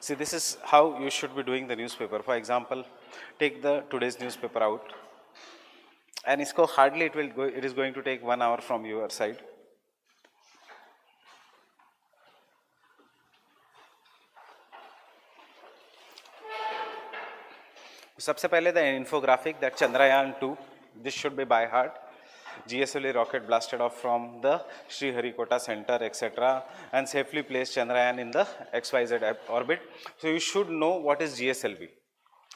See, this is how you should be doing the newspaper. For example, take the today's newspaper out, and isko hardly it is going to take 1 hour from your side. सबसे पहले the infographic that Chandrayaan 2, this should be by heart. GSLV rocket blasted off from the Sriharikota center, etc., and safely placed Chandrayaan in the XYZ orbit. So you should know what is GSLV.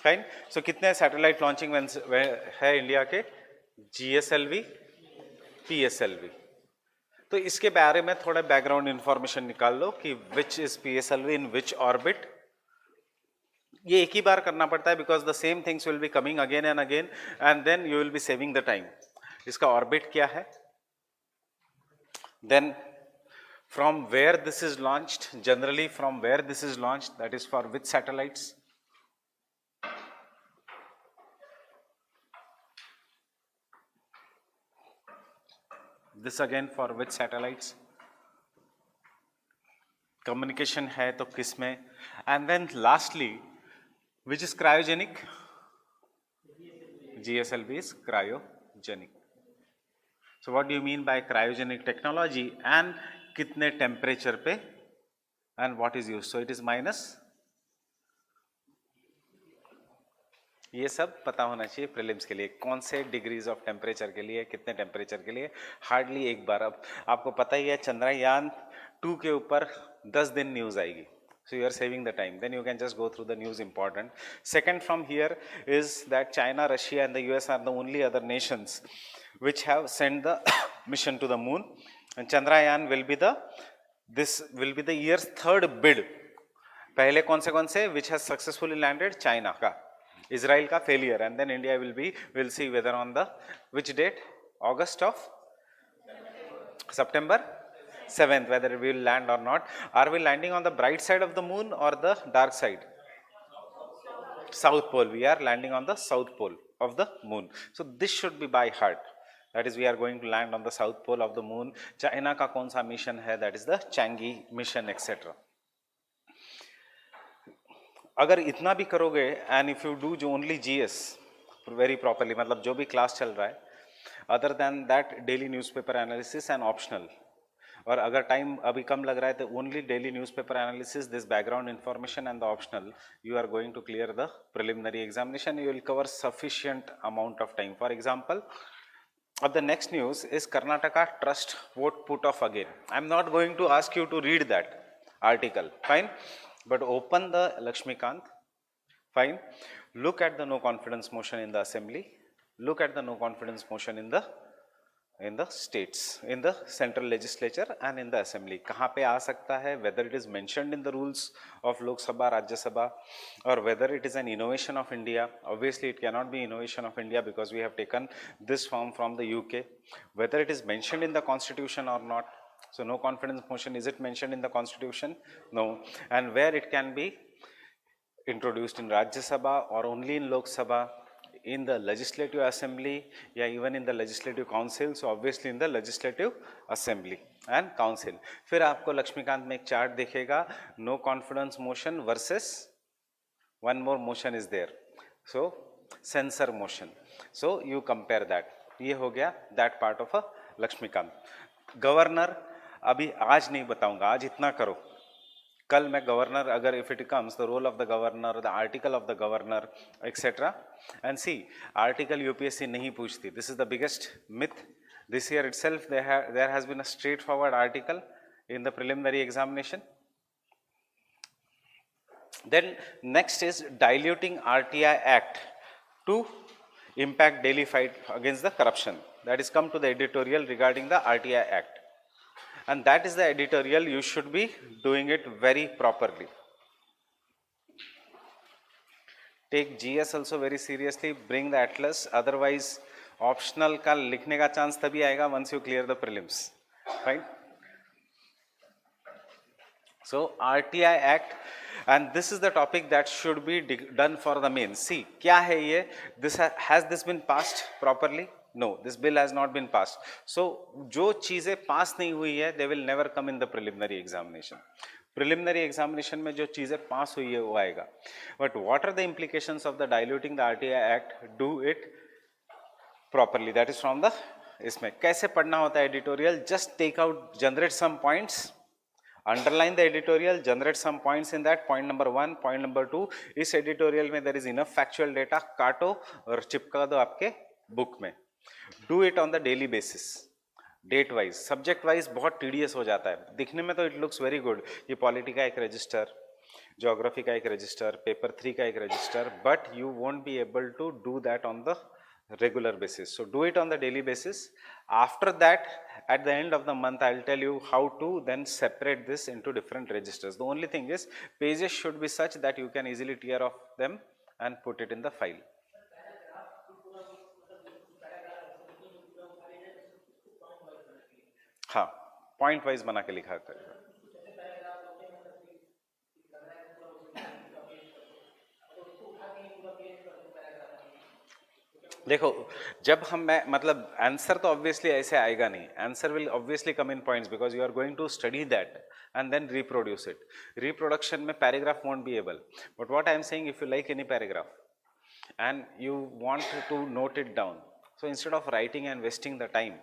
Fine. So कितने satellite launching है India के? GSLV, PSLV. तो इसके बारे में थोड़ा background information निकाल लो कि which is PSLV in which orbit. ये एक ही बार करना पड़ता है because the same things will be coming again and then you will be saving the time. इसका ऑर्बिट क्या है, then from where this is launched, generally from where this is launched, that is for which satellites. This again for which satellites. Communication है तो किस में, and then lastly which is cryogenic. GSLV is cryogenic. So what do you mean by cryogenic technology and कितने temperature पे and what is used? So it is minus. ये सब पता होना चाहिए प्रीलिम्स के लिए, कौन से डिग्रीज ऑफ टेम्परेचर के लिए, कितने टेम्परेचर के लिए. हार्डली एक बार. अब आपको पता ही है चंद्रयान 2 के ऊपर 10 दिन न्यूज आएगी. So you are saving the time. Then you can just go through the news important. Second from here is that China, Russia and the US are the only other nations which have sent the mission to the moon. And Chandrayaan will be the year's third bid. पहले कौन से which has successfully landed? China का, Israel का failure, and then India will see whether on the which date? August of September 7th, whether we will land or not. Are we landing on the bright side of the moon or the dark side? South pole. We are landing on the south pole of the moon. So this should be by heart. That is, we are going to land on the south pole of the moon. China का कौन सा mission है? That is the Chang'e mission, etc. अगर इतना भी करोगे and if you do only GS very properly, मतलब जो भी क्लास चल रहा है, other than that daily newspaper analysis and optional, और अगर टाइम अभी कम लग रहा है तो only daily newspaper analysis, this background information and the optional, you are going to clear the preliminary examination. You will cover sufficient amount of time. For example, अब the next news is Karnataka trust vote put off again. I am not going to ask you to read that article, fine, but open the Laxmikanth, fine, look at the no confidence motion in the assembly, look at the no confidence motion in the states, in the central legislature and in the assembly. कहाँ पे आ सकता है, whether it is mentioned in the rules of Lok Sabha, Rajya Sabha, or whether it is an innovation of India. Obviously it cannot be innovation of India because we have taken this form from the UK. Whether it is mentioned in the constitution or not. So no confidence motion, is it mentioned in the constitution? No. And where it can be introduced in Rajya Sabha or only in Lok Sabha, in the legislative assembly, या even in the legislative council. So obviously in the legislative assembly and council. फिर आपको लक्ष्मीकांत में एक chart दिखेगा, no confidence motion versus one more motion is there, so censor motion. So you compare that. ये हो गया that part of a Laxmikanth. Governor अभी आज नहीं बताऊंगा, आज इतना करो. कल मैं गवर्नर, अगर if it comes the role of the governor, the article of the governor, etcetera, and see article UPSC नहीं पूछती. This is the biggest myth. This year itself there has been a straightforward article in the preliminary examination. Then next is diluting RTI act to impact daily fight against the corruption. That is come to the editorial regarding the RTI Act. And that is the editorial, you should be doing it very properly. Take GS also very seriously, bring the atlas, otherwise optional का लिखने का chance तभी आएगा once you clear the prelims, right? So RTI Act, and this is the topic that should be done for the main. See, क्या है ये? This has this been passed properly? No, this bill has not been passed. So जो चीजें पास नहीं हुई है, they will never come in the preliminary examination. Preliminary examination में जो चीज़ें पास हुई है वो आएगा. But what are the implications of the diluting the RTI act, do it properly, that is from the. इसमें कैसे पढ़ना होता है editorial, just take out, generate some points, underline the editorial, generate some points in that. Point number 1, point number 2, इस editorial में there is enough factual data, काटो और चिपका दो आपके बुक में. Do it on the daily basis, date wise, subject wise बहुत tedious हो जाता है. दिखने में तो इट लुक्स वेरी गुड कि पॉलिटी का एक रजिस्टर, ज्योग्राफी का एक रजिस्टर, पेपर 3 का एक register, but you won't be able to do that on the regular basis. So do it on the daily basis. After that, at the end of the month, I'll tell you how to then separate this into different registers. The only thing is pages should be such that you can easily tear off them and put it in the file. हाँ, point wise बना के लिखा करेगा. देखो, जब हम मतलब answer तो ऑब्वियसली ऐसे आएगा नहीं. Answer will obviously come in points because you are going to study that and then reproduce it. Reproduction में paragraph won't be able, but what I am saying, if you like any paragraph and you want to note it down, so instead of writing and wasting the time,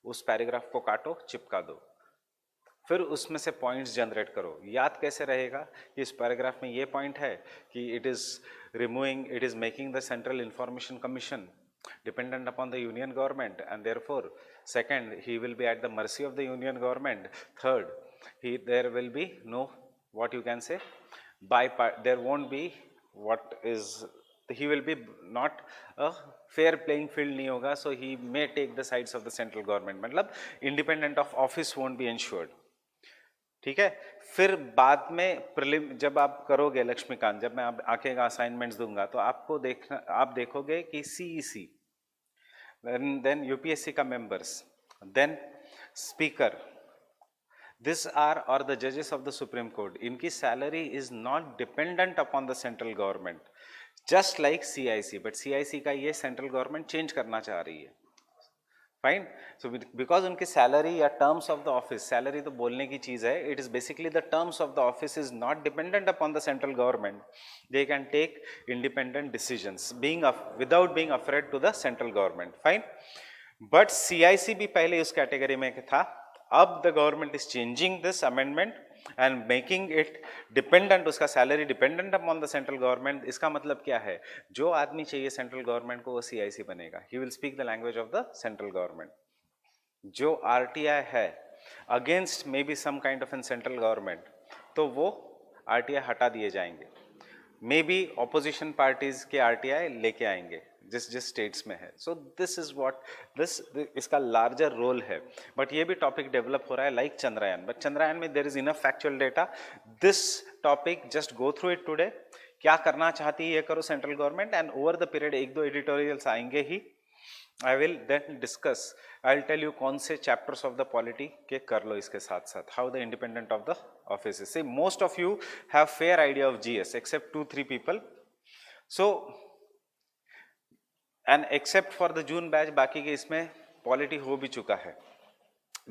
उस paragraph को काटो, चिपका दो, फिर उसमें से points generate करो. याद कैसे रहेगा कि इस पैराग्राफ में ये पॉइंट है कि it is removing, it is making the central information commission dependent upon the union government, and therefore second, he will be at the mercy of the union government. Third, there will be no, what you can say, there won't be what is, he will be not a fair playing field नहीं होगा, so he may take the sides of the central government. मतलब independent of office won't be ensured. ठीक है. फिर बाद में prelim जब आप करोगे लक्ष्मीकांत, जब मैं आप आके का असाइनमेंट्स दूंगा तो आपको देखना, आप देखोगे कि सीईसी, देन यूपीएससी का members, then speaker, this are और द जजेस ऑफ द सुप्रीम कोर्ट, इनकी salary is not dependent upon the central government, just like CIC. But CIC का ये सेंट्रल गवर्नमेंट चेंज करना चाह रही है. फाइन. सो बिकॉज उनकी सैलरी या terms of the office, salary तो बोलने की चीज है, it is basically the terms of the office is not dependent upon the central government, they can take independent decisions being without being afraid to the central government. Fine. But CIC भी पहले उस category में था. अब the government is changing this amendment and making it dependent, उसका salary dependent upon the central government. इसका मतलब क्या है, जो आदमी चाहिए सेंट्रल गवर्नमेंट को वो सीआईसी बनेगा, he will speak the language of the central government. जो आरटीआई है against maybe some kind of an central government, तो वो आरटीआई हटा दिए जाएंगे. मे बी ऑपोजिशन पार्टीज के आरटीआई लेके आएंगे जिस जिस स्टेट्स में है. So this is what this, इसका लार्जर रोल है. बट ये भी टॉपिक डेवलप हो रहा है लाइक चंद्रयान. बट चंद्रयान में there is enough factual data. This topic just go through it today. क्या करना चाहती है ये करो central government, and over the period एक दो एडिटोरियल्स आएंगे ही. I will then discuss, I'll tell you कौन से chapters of the polity के कर लो इसके साथ साथ, how the independent of the office is. See, most of you have fair idea of GS except 2-3 people. So, and except for the June batch, बाकी के इसमें polity हो भी चुका है.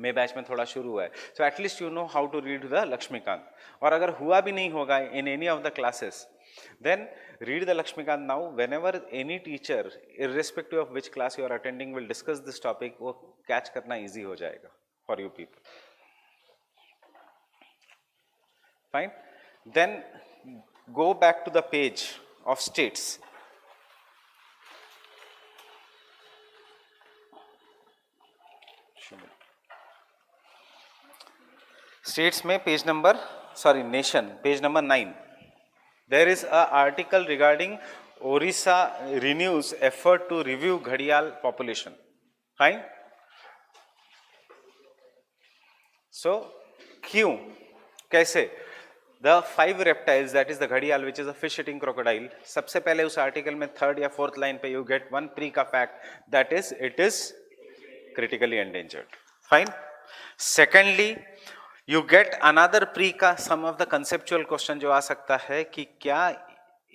मे बैच में थोड़ा शुरू हुआ है. So at least you know how to read the Laxmikanth. और अगर हुआ भी नहीं होगा in any of the classes, then read the Lakshmikant now. Whenever any teacher, irrespective of which class you are attending, will discuss this topic, वो catch करना easy हो जाएगा for you people. Fine. Then go back to the page of states. States में page number, sorry, nation, page number 9. There is an article regarding Orissa renews effort to review Ghadial population. Fine. So, क्यों, कैसे? The 5 reptiles, that is the Ghadial, which is a fish-eating crocodile. सबसे पहले उस article में 3rd या 4th line पे you get one pre-ka fact, that is it is critically endangered. Fine. Secondly, you get another pre का some of the conceptual question जो आ सकता है कि क्या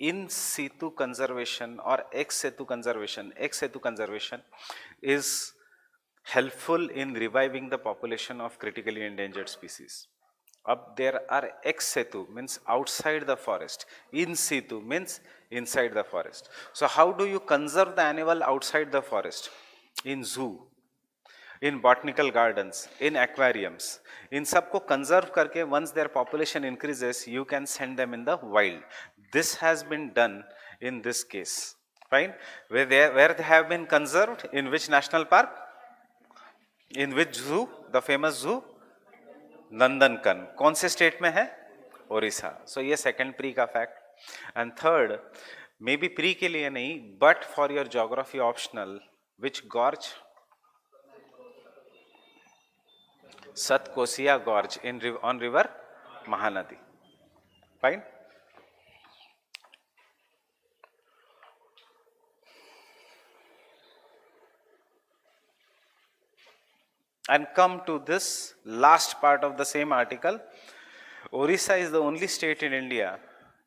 in situ conservation or ex situ conservation is helpful in reviving the population of critically endangered species. Up there are ex situ means outside the forest. In situ means inside the forest. So how do you conserve the animal outside the forest? In zoo, in botanical gardens, in aquariums. In सबको conserve करके once their population increases, you can send them in the wild. This has been done in this case. Fine. Where they have been conserved? In which national park? In which zoo? The famous zoo? नंदनकन. कौन से state में है? ओडिशा. सो ये second pre का fact. And third, may be pre के लिए नहीं, but for your geography optional, which gorge? Satkosia gorge in on river Mahanadi. Fine. And come to this last part of the same article. Orissa is the only state in India,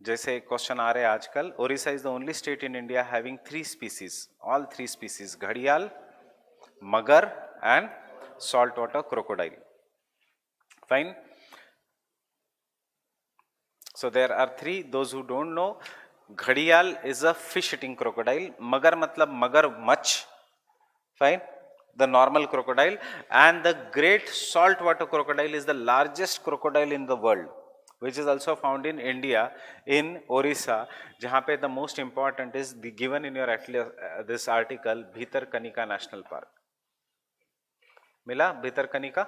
जैसे question आ रहे हैं आजकल, Orissa is the only state in India having 3 species, all 3 species, घड़ियाल, मगर and saltwater crocodile. Fine. So there are 3. Those who don't know, घड़ियाल is a fish eating crocodile. मगर मतलब मगरमच्छ. Fine. The normal crocodile, and the great saltwater crocodile is the largest crocodile in the world, which is also found in India, in Orissa, जहाँ पे the most important is the given in your this article, Bhitarkanika National Park. मिला Bhitarkanika?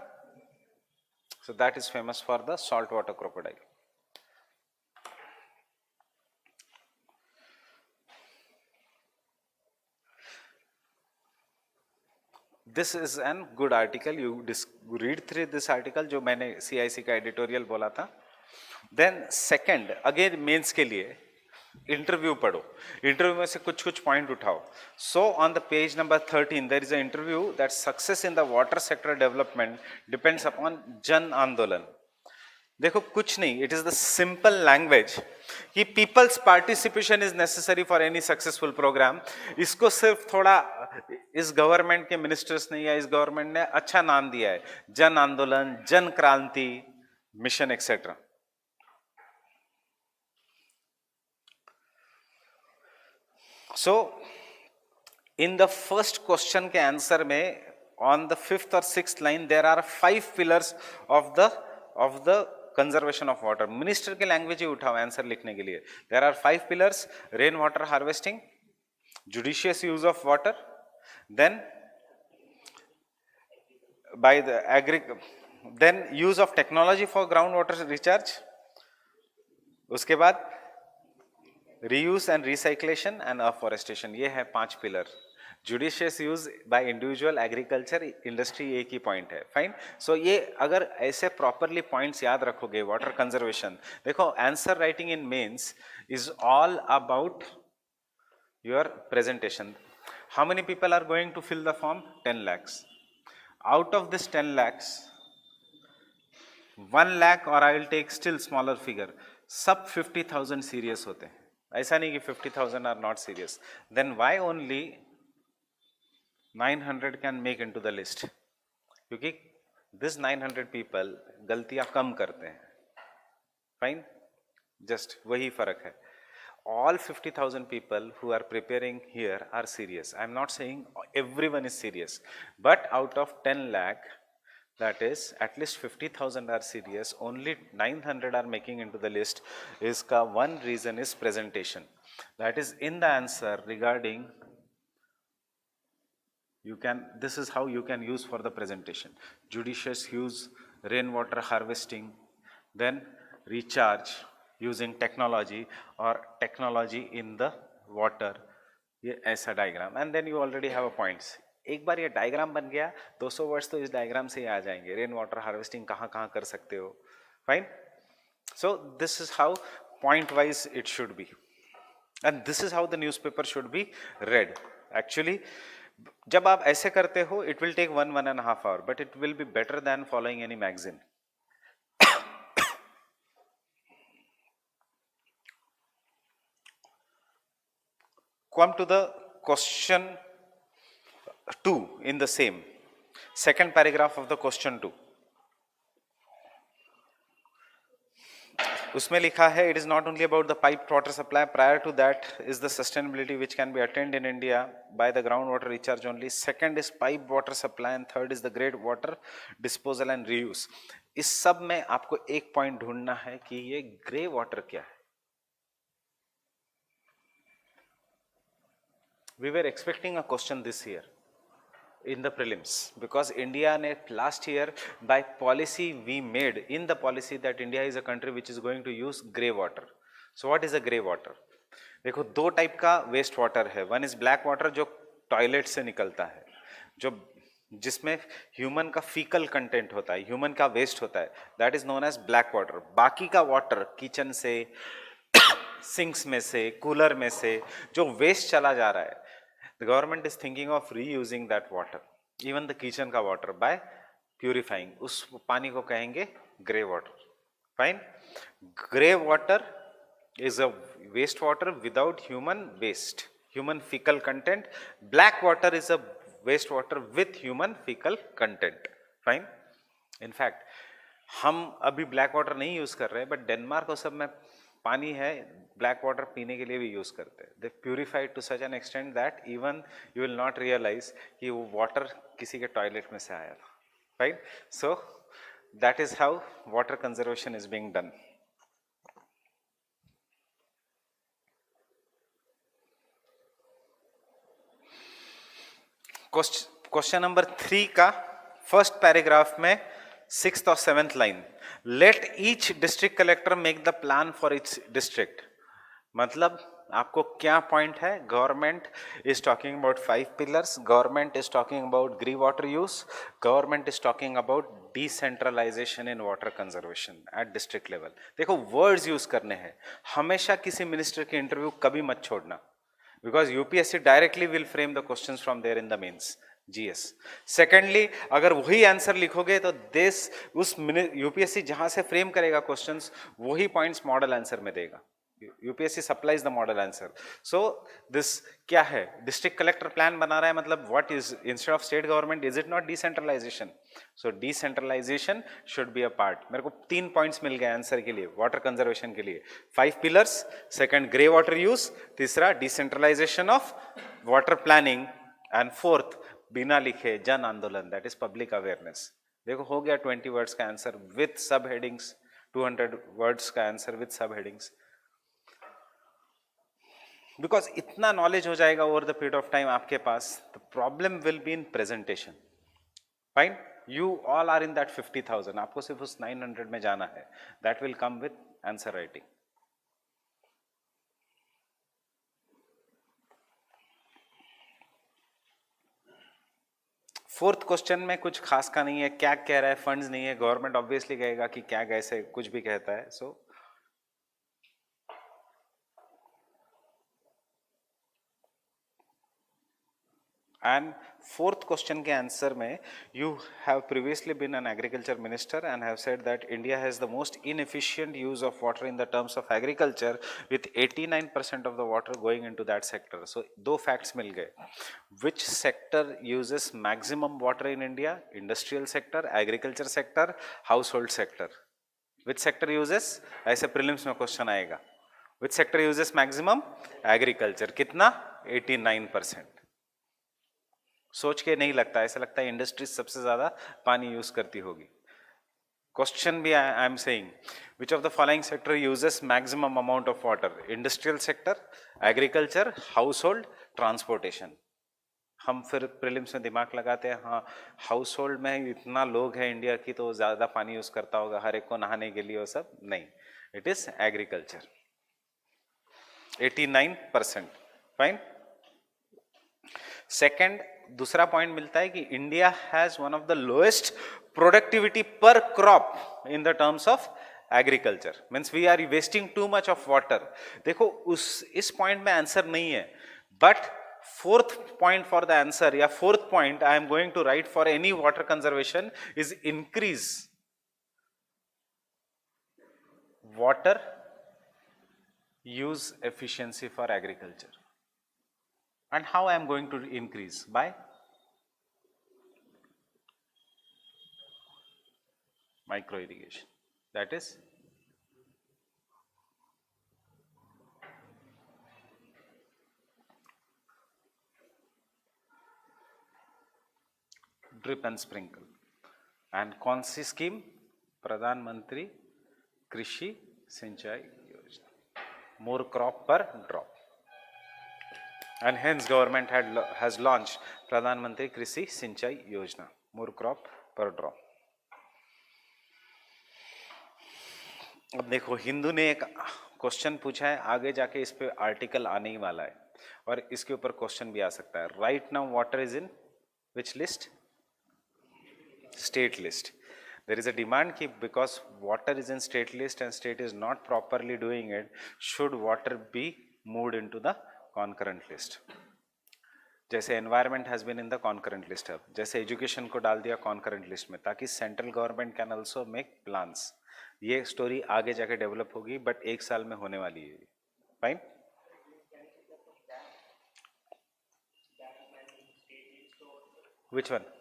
So that is famous for the saltwater crocodile. This is an good article. You read through this article जो मैंने CIC का editorial बोला था. Then second, again mains के लिए interview पढ़ो. Interview में से कुछ कुछ पॉइंट उठाओ. So on the page number 13 there is an interview that success in the water sector development depends upon जन आंदोलन. देखो कुछ नहीं, it is the simple language कि people's participation is necessary for any successful programme. इसको सिर्फ थोड़ा इस गवर्नमेंट के मिनिस्टर्स ने या इस गवर्नमेंट ने अच्छा नाम दिया है, जन Andolan, Jan Kranti mission etcetera. So in the first question के आंसर में ऑन द 5th और 6th line there are 5 pillars of the conservation of water. Minister के लैंग्वेज ही उठाओ आंसर लिखने के लिए. There are 5 pillars: rain water harvesting, judicious use of water, then by the then use of technology for ground water recharge, उसके बाद reuse and recyclation and afforestation. ये है 5 pillar. Judicious use by individual, agriculture, industry, एक ही point है. Fine. सो ये अगर ऐसे properly points याद रखोगे, वाटर कंजर्वेशन. देखो answer writing in mains is all about your presentation. How many people are going to fill the form? 10 lakhs. Out of this 10 lakhs, 1 lakh, और I will take still smaller figure, सब 50,000 serious होते हैं. ऐसा नहीं कि 50,000 are not serious. Then why only 900 can make into the list? क्योंकि this 900 people गलतियां कम करते हैं. फाइन. जस्ट वही फर्क है. All 50,000 people who are preparing here are serious. I am not saying everyone is serious, but out of 10 lakh, that is at least 50,000 are serious. Only 900 are making into the list. Iska one reason is presentation. That is in the answer regarding. This is how you can use for the presentation: judicious use, rainwater harvesting, then recharge using technology, or technology in the water. ये ऐसा diagram, and then you already have a points. एक बार ये diagram बन गया, 200 words तो इस diagram से ही आ जाएंगे. रेन वाटर हार्वेस्टिंग कहाँ कहाँ कर सकते हो. Fine. So this is how point wise it should be, and this is how the newspaper should be read. Actually जब आप ऐसे करते हो, it will take 1.5 hour, but it will be better than following any magazine. Come to the question 2 in the same second paragraph of the question 2. उसमें लिखा है it is not only about the piped water supply, prior to that is the sustainability which can be attained in India by the groundwater recharge only, second is piped water supply and third is the grey water disposal and reuse. इस सब में आपको एक point ढूंढना है कि ये grey water क्या है. We were expecting a question this year in the prelims because India ने last year by policy we made in the policy that India is a country which is going to use grey water. So what is a grey water? देखो दो type का waste water है. One is black water जो toilet से निकलता है, जो जिसमें ह्यूमन का फीकल कंटेंट होता है, ह्यूमन का वेस्ट होता है, that is known as black water. बाकी का वाटर किचन से सिंक्स में से कूलर में से जो वेस्ट चला जा रहा है, the government is thinking of reusing that water, even the kitchen ka water, by purifying. उस पानी को कहेंगे grey water. Fine. Grey water is a waste water without human waste, human fecal content. Black water is a waste water with human fecal content. Fine. In fact, हम अभी black water नहीं use कर रहे हैं, but Denmark और सब में पानी है ब्लैक वाटर पीने के लिए भी यूज करते हैं. They purified to such an extent that even you will not realise कि वो वाटर किसी के टॉयलेट में से आया था. Right. So that is how water conservation is being done. Question number 3 का फर्स्ट पैराग्राफ में 6th और 7th line, let each district collector make the plan for its district. मतलब आपको क्या पॉइंट है? Government is talking about 5 pillars, government is talking about grey water use, government is talking about decentralisation in water conservation at district level. देखो words use करने हैं. हमेशा किसी minister के इंटरव्यू कभी मत छोड़ना, because UPSC directly will frame the questions from there in the mains GS. Secondly, अगर वही आंसर लिखोगे तो देश उस यूपीएससी जहां से फ्रेम करेगा क्वेश्चंस, वही पॉइंट्स मॉडल आंसर में देगा. UPSC supplies the model answer. So this क्या है? डिस्ट्रिक्ट कलेक्टर प्लान बना रहा है, मतलब what is instead of state government, is it not decentralisation? So decentralisation should be a part. मेरे को 3 पॉइंट्स मिल गए आंसर के लिए वाटर कंजर्वेशन के लिए. 5 pillars, second grey water use, तीसरा decentralisation of water planning, and fourth बिना लिखे जन आंदोलन, दैट इज पब्लिक अवेयरनेस. देखो हो गया 20 वर्ड्स का answer with sub headings, 200 words का answer with sub headings. Because इतना नॉलेज हो जाएगा over the period of time आपके पास. The problem will be in presentation. Fine. You all are in that 50,000, आपको सिर्फ उस 900 में जाना है. That will come with answer writing. Fourth question में कुछ खास का नहीं है. क्या कह रहा है? फंड्स नहीं है. गवर्नमेंट ऑब्वियसली कहेगा कि क्या कैसे कुछ भी कहता है. सो एंड फोर्थ क्वेश्चन के आंसर में, you have previously been an agriculture minister and have said that India has the most inefficient use of water in the terms of agriculture with 89% of the water going into that sector. So 2 facts मिल गए. Which sector uses maximum water in India? Industrial sector, agriculture sector, household sector. Which sector uses? ऐसे prelims में question आएगा. विच sector uses maximum? Agriculture. कितना? 89%. सोच के नहीं लगता, ऐसा लगता है इंडस्ट्री सबसे ज्यादा पानी यूज करती होगी. क्वेश्चन भी आई am saying, which of the following sector uses maximum amount of water? Industrial sector, agriculture, house hold, transportation. हम फिर प्रीलिम्स में दिमाग लगाते हैं, हाँ हाउस होल्ड में इतना लोग हैं इंडिया की तो ज्यादा पानी यूज करता होगा हर एक को नहाने के लिए, वो सब नहीं. It is agriculture. 89%. Fine. Second, दूसरा पॉइंट मिलता है कि India has one of the lowest productivity per crop in the terms of agriculture. Means we are wasting too much of water. देखो इस पॉइंट में आंसर नहीं है, but fourth point for the answer या fourth point I am going to write for any water conservation is increase water use efficiency for agriculture. And how I am going to increase? By micro irrigation. That is drip and sprinkle. And कौन सी scheme? प्रधानमंत्री कृषि सिंचाई योजना, more crop पर drop. And hence government has launch प्रधानमंत्री कृषि सिंचाई योजना, मोर क्रॉप पर ड्रॉप. अब देखो, हिंदू ने एक क्वेश्चन पूछा है, आगे जाके इस पे आर्टिकल आने ही वाला है और इसके ऊपर क्वेश्चन भी आ सकता है. Right now water is in which list? State list. There is a demand ki because water is in state list and state is not properly doing it, should water be moved into the concurrent list. जैसे environment has been in the concurrent list, अब जैसे education को डाल दिया concurrent list में, ताकि central government can also make plans. ये story आगे जाके develop होगी, but एक साल में होने वाली है. Fine? Which one?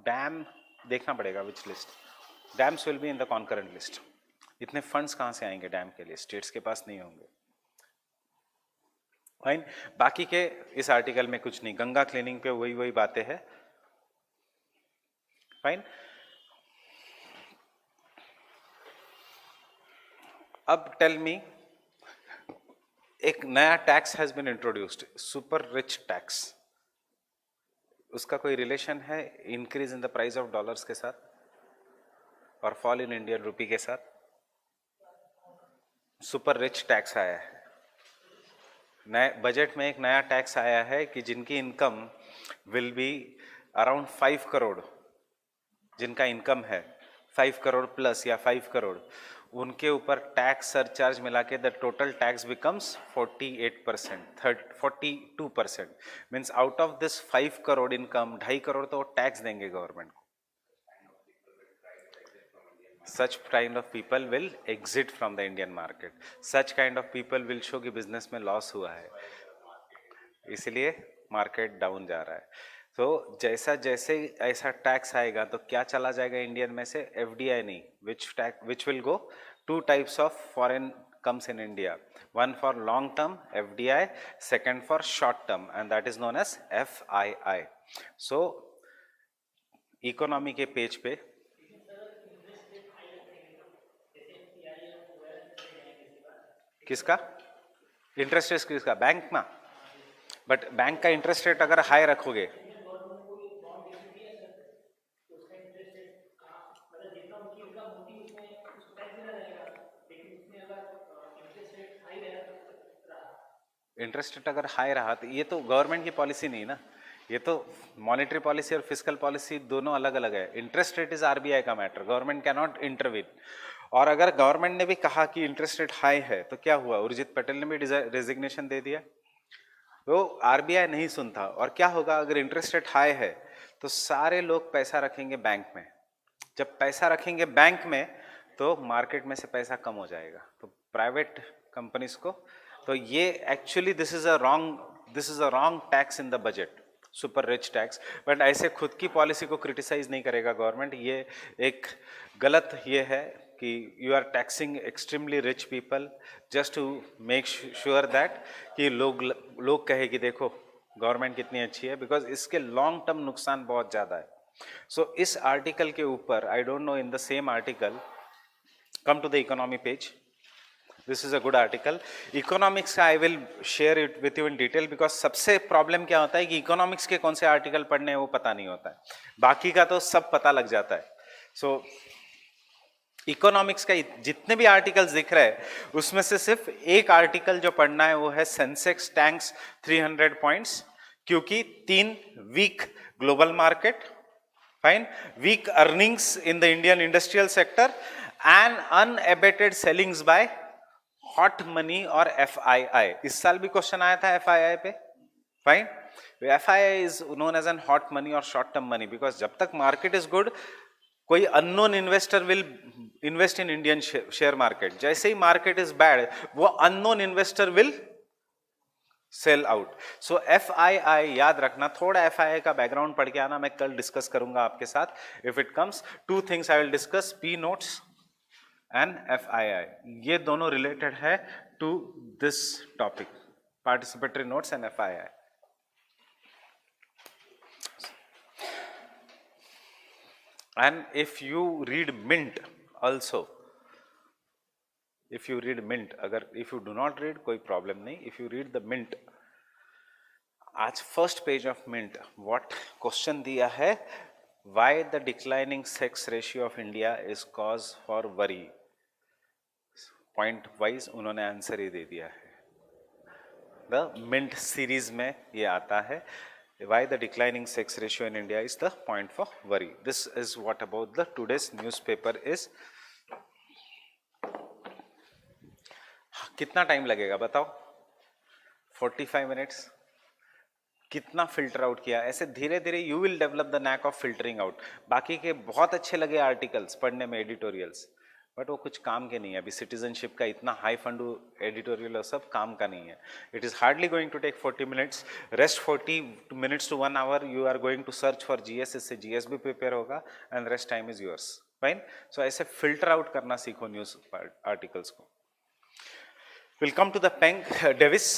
डैम देखना पड़ेगा विच list. Dams will be in the concurrent list. इतने फंड्स कहाँ से आएंगे डैम के लिए? स्टेट्स के पास नहीं होंगे. फाइन. बाकी के इस आर्टिकल में कुछ नहीं, गंगा क्लीनिंग पे वही बातें हैं. फाइन. अब टेल मी, एक नया tax has been introduced, super rich tax. उसका कोई रिलेशन है increase in the price of dollars के साथ और फॉल इन इंडियन रुपी के साथ? सुपर रिच टैक्स आया है. नए बजट में एक नया टैक्स आया है कि जिनकी income will be around 5 crore, जिनका इनकम है 5 करोड़ प्लस या 5 करोड़, उनके ऊपर टैक्स सरचार्ज मिला के the total tax becomes 48%, 42%. Means out of this 5 crore income 2.5 crore तो टैक्स देंगे गवर्नमेंट को. Such kind of people will exit from the Indian market. Such kind of people will show कि बिजनेस में लॉस हुआ है, इसलिए मार्केट डाउन जा रहा है. तो जैसा जैसे ऐसा टैक्स आएगा तो क्या चला जाएगा इंडियन में से? एफडीआई नहीं. Which will go? 2 types of foreign comes in India. One for long term FDI, second for short term, and that is known as FII. So economy के पेज पे किसका इंटरेस्ट रेट? किसका? Bank में. But bank का interest rate अगर high रखोगे, interest rate अगर high रहा तो ये तो गवर्नमेंट की पॉलिसी नहीं ना, ये तो मॉनेटरी पॉलिसी और फिजिकल पॉलिसी दोनों अलग अलग है. इंटरेस्ट रेट इज आरबीआई का matter, government can not intervene. और अगर गवर्नमेंट ने भी कहा कि इंटरेस्ट रेट हाई है तो क्या हुआ? उर्जित पटेल ने भी रेजिग्नेशन दे दिया. तो आरबीआई नहीं सुनता. और क्या होगा अगर इंटरेस्ट रेट हाई है? तो सारे लोग पैसा रखेंगे बैंक में. जब पैसा रखेंगे बैंक में तो मार्केट में से पैसा कम हो जाएगा, तो प्राइवेट कंपनीज को. तो ये actually this is a wrong tax in the budget, super rich tax. But ऐसे खुद की पॉलिसी को क्रिटिसाइज नहीं करेगा गवर्नमेंट. ये एक गलत ये है कि you are taxing extremely rich people just to make sure that कि लोग कहे कि देखो गवर्नमेंट कितनी अच्छी है, बिकॉज इसके लॉन्ग टर्म नुकसान बहुत ज़्यादा है. सो इस आर्टिकल के ऊपर, I don't know, in the same article, come to the economy page. This is a good article. Economics का I will share it with you in detail, because सबसे प्रॉब्लम क्या होता है कि इकोनॉमिक्स के कौन से आर्टिकल पढ़ने हैं वो पता नहीं होता है, बाकी का तो सब पता लग जाता है. सो इकोनॉमिक्स का जितने भी आर्टिकल्स दिख रहे हैं उसमें से सिर्फ एक आर्टिकल जो पढ़ना है वो है सेंसेक्स टैंक्स 300 पॉइंट्स, क्योंकि 3 weak global market, fine, weak earnings in the Indian industrial sector and unabated sellings by hot money और एफआईआई. इस साल भी क्वेश्चन आया था एफआईआई पे. फाइन. FII is known as an hot money और शॉर्ट टर्म मनी, बिकॉज जब तक मार्केट इज गुड कोई unknown investor will invest in Indian share market. जैसे ही मार्केट इज बैड वो unknown investor will sell out. So FII याद रखना. थोड़ा एफआईआई का बैकग्राउंड पढ़ के आना, मैं कल डिस्कस करूंगा आपके साथ if it comes. 2 things I will discuss, P notes and FII. ये दोनों रिलेटेड है to this topic, participatory notes and FII. And if you read Mint also, if you read Mint, अगर if you do not read कोई problem नहीं, if you read the Mint, आज first page of Mint what question दिया है, why the declining sex ratio of India is cause for worry, point wise उन्होंने answer ही दे दिया है। द मिंट सीरीज में ये आता है, why the declining sex ratio in India is the point for worry. This is what about the today's newspaper is. कितना टाइम लगेगा बताओ? 45 मिनट्स। कितना फिल्टर आउट किया, ऐसे धीरे धीरे you will develop the NAAC of filtering out. बाकी के बहुत अच्छे लगे आर्टिकल्स पढ़ने में, एडिटोरियल्स, बट वो कुछ काम के नहीं है। अभी सिटीजनशिप का इतना हाई फंडू एडिटोरियल और सब काम का नहीं है। It is hardly going to take 40 minutes, rest 40 minutes to 1 hour you are going to search for GS, इससे जीएस भी प्रिपेयर होगा and rest time is yours, fine. So ऐसे फिल्टर आउट करना सीखो न्यूज आर्टिकल्स को। Will come to the Penck Davis.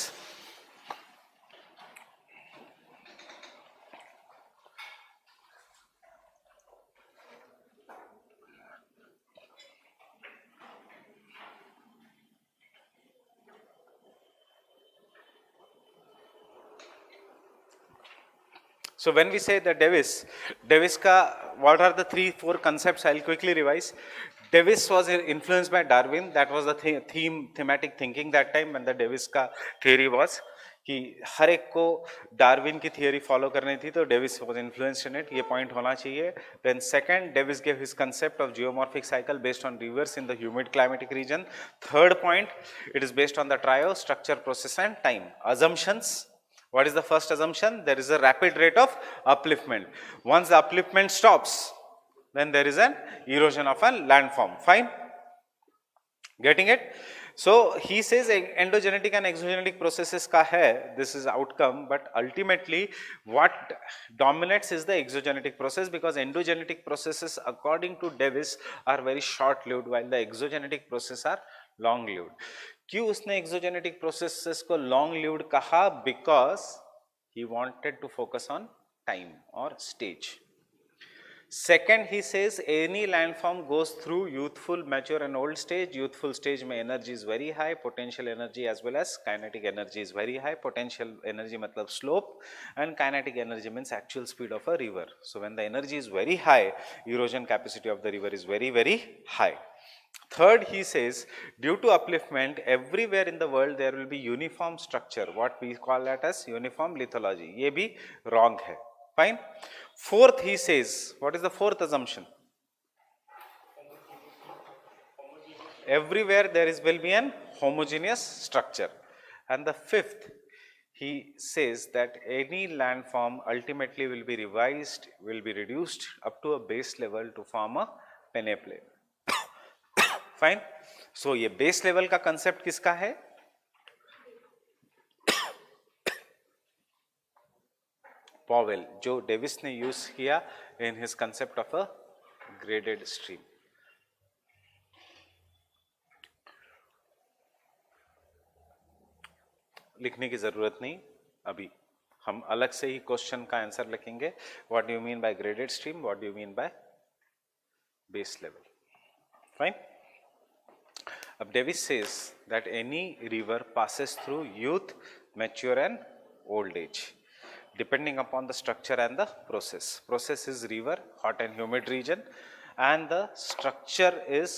So when we say the Davis ka, what are the 3-4 concepts? I'll quickly revise. Davis was influenced by Darwin. That was the thematic thinking that time when the Davis का theory was कि हर एक को Darwin की theory follow करनी थी, तो Davis was influenced in it, ये point होना चाहिए। Then second, Davis gave his concept of geomorphic cycle based on rivers in the humid climatic region. Third point, it is based on the trio, structure, process and time. Assumptions. What is the first assumption? There is a rapid rate of upliftment. Once the upliftment stops, then there is an erosion of a landform. Fine? Getting it? So he says endogenetic and exogenetic processes का है, this is outcome, but ultimately what dominates is the exogenetic process, because endogenetic processes according to Davis are very short lived while the exogenetic processes are long lived. क्यों उसने exogenetic processes को long lived कहा? Because he wanted to focus on time or stage. Second, he says any landform goes through youthful, mature and old stage. Youthful stage में energy is very high, potential energy as well as kinetic energy is very high. Potential energy मतलब slope and kinetic energy means actual speed of a river. So when the energy is very high, erosion capacity of the river is very, very high. Third, he says due to upliftment everywhere in the world there will be uniform structure, what we call that as uniform lithology. ये भी wrong है. Fine. Fourth, he says, what is the fourth assumption? Everywhere there will be an homogeneous structure. And the fifth, he says that any landform ultimately will be revised, will be reduced up to a base level to form a peneplain. Fine. So ये base level का concept किसका है? Powell, जो Davis ने use किया in his concept of a graded stream. लिखने की जरूरत नहीं, अभी हम अलग से ही क्वेश्चन का आंसर लिखेंगे। What do you mean by graded stream, what do you mean by base level. Fine. अब Davis says that any river passes through youth, mature and old age depending upon the structure and the process. Process is river, hot and humid region, and the structure is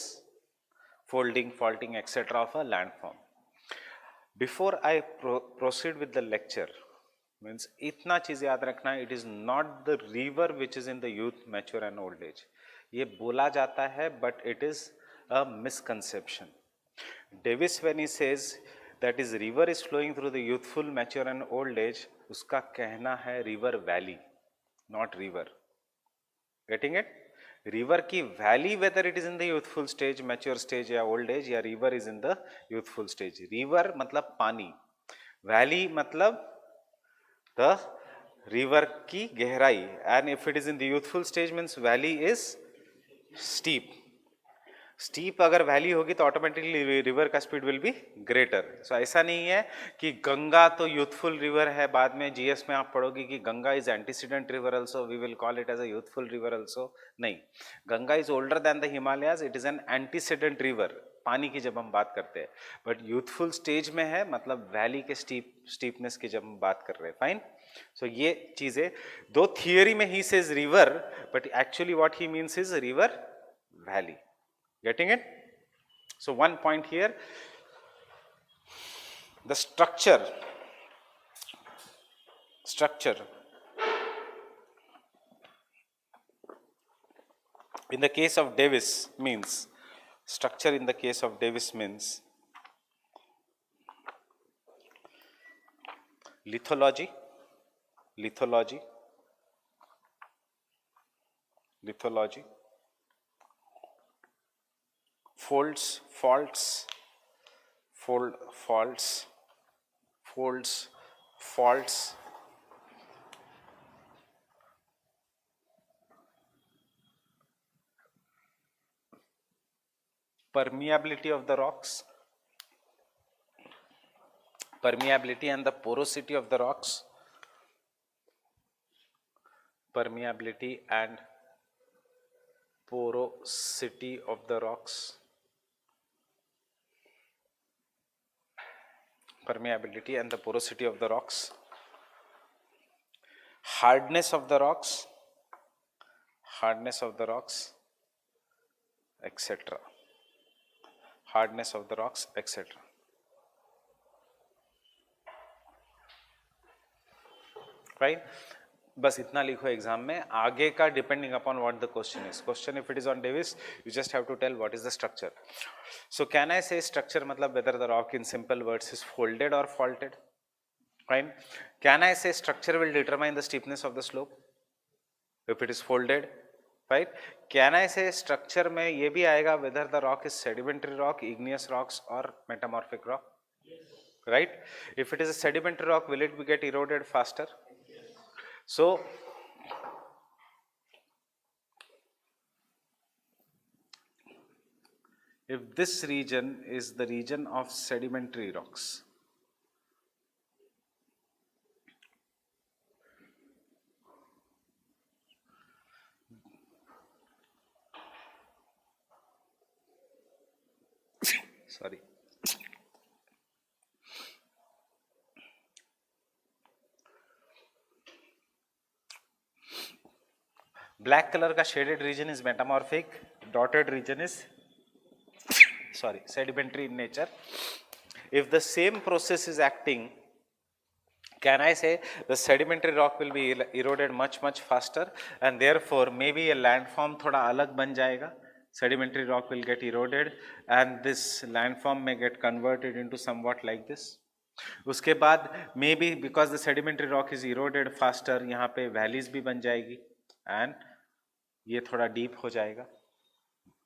folding, faulting, etc. of a landform. Before I proceed with the lecture, means इतना चीज याद रखना, it is not the river which is in the youth, mature and old age. ये बोला जाता है, but it is a misconception. Davis, when he says that is river is flowing through the youthful, mature and old age, उसका कहना है river valley, not river. Getting it? River की valley whether it is in the youthful stage, mature stage या old age, या river is in the youthful stage. River मतलब पानी, valley मतलब the river की गहराई, and if it is in the youthful stage means valley is steep. Steep अगर valley होगी तो ऑटोमेटिकली रिवर का speed will be greater. So ऐसा नहीं है कि गंगा तो यूथफुल रिवर है, बाद में जीएस में आप पढ़ोगे कि Ganga is antecedent river also, we will call it as a youthful river also. नहीं, Ganga is older than the Himalayas, it is an antecedent river पानी की जब हम बात करते हैं, बट यूथफुल स्टेज में है, मतलब वैली के स्टीपनेस की जब हम बात कर रहे हैं। फाइन, सो ये चीजें दो, थियरी में he says river, but actually what he means is river valley. Getting it? So one point here, the structure in the case of Davis means, structure in the case of Davis means lithology, folds, faults, permeability of the rocks, permeability and the porosity of the rocks, permeability and porosity of the rocks, permeability and the porosity of the rocks, hardness of the rocks, etc. Hardness of the rocks, etc. Right? बस इतना लिखो exam में, आगे का depending upon what the question is. Question if it is on Davis, you just have to tell what is the structure. So can I say structure मतलब whether the rock in simple words is folded और faulted. Fine, can I say structure will determine the steepness of the slope if it is folded. Right, can I say structure में ये भी आएगा whether the rock is sedimentary rock, igneous rocks और metamorphic rock. Right, if it is a sedimentary rock will it be get eroded faster? So if this region is the region of sedimentary rocks, sorry, black color का shaded region is metamorphic, dotted region is sorry sedimentary in nature. If the same process is acting, can I say the sedimentary rock will be eroded much faster and therefore maybe a landform थोड़ा अलग बन जाएगा, sedimentary rock will get eroded and this landform may get converted into somewhat like this. उसके बाद maybe because the sedimentary rock is eroded faster, यहाँ पे valleys भी बन जाएगी and ये थोड़ा deep हो जाएगा.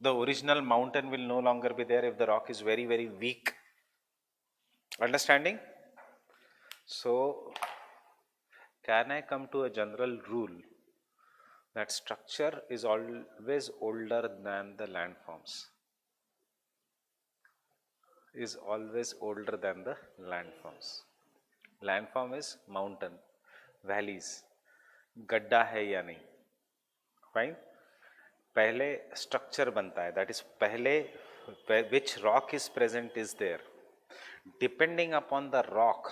The original mountain will no longer be there if the rock is very weak. Understanding? So can I come to a general rule that structure is always older than the landforms? Is always older than the landforms. Landform is mountain, valleys, गड्ढा है या नहीं. Fine. पहले structure बनता है, that is पहले which rock is present is there. Depending upon the rock,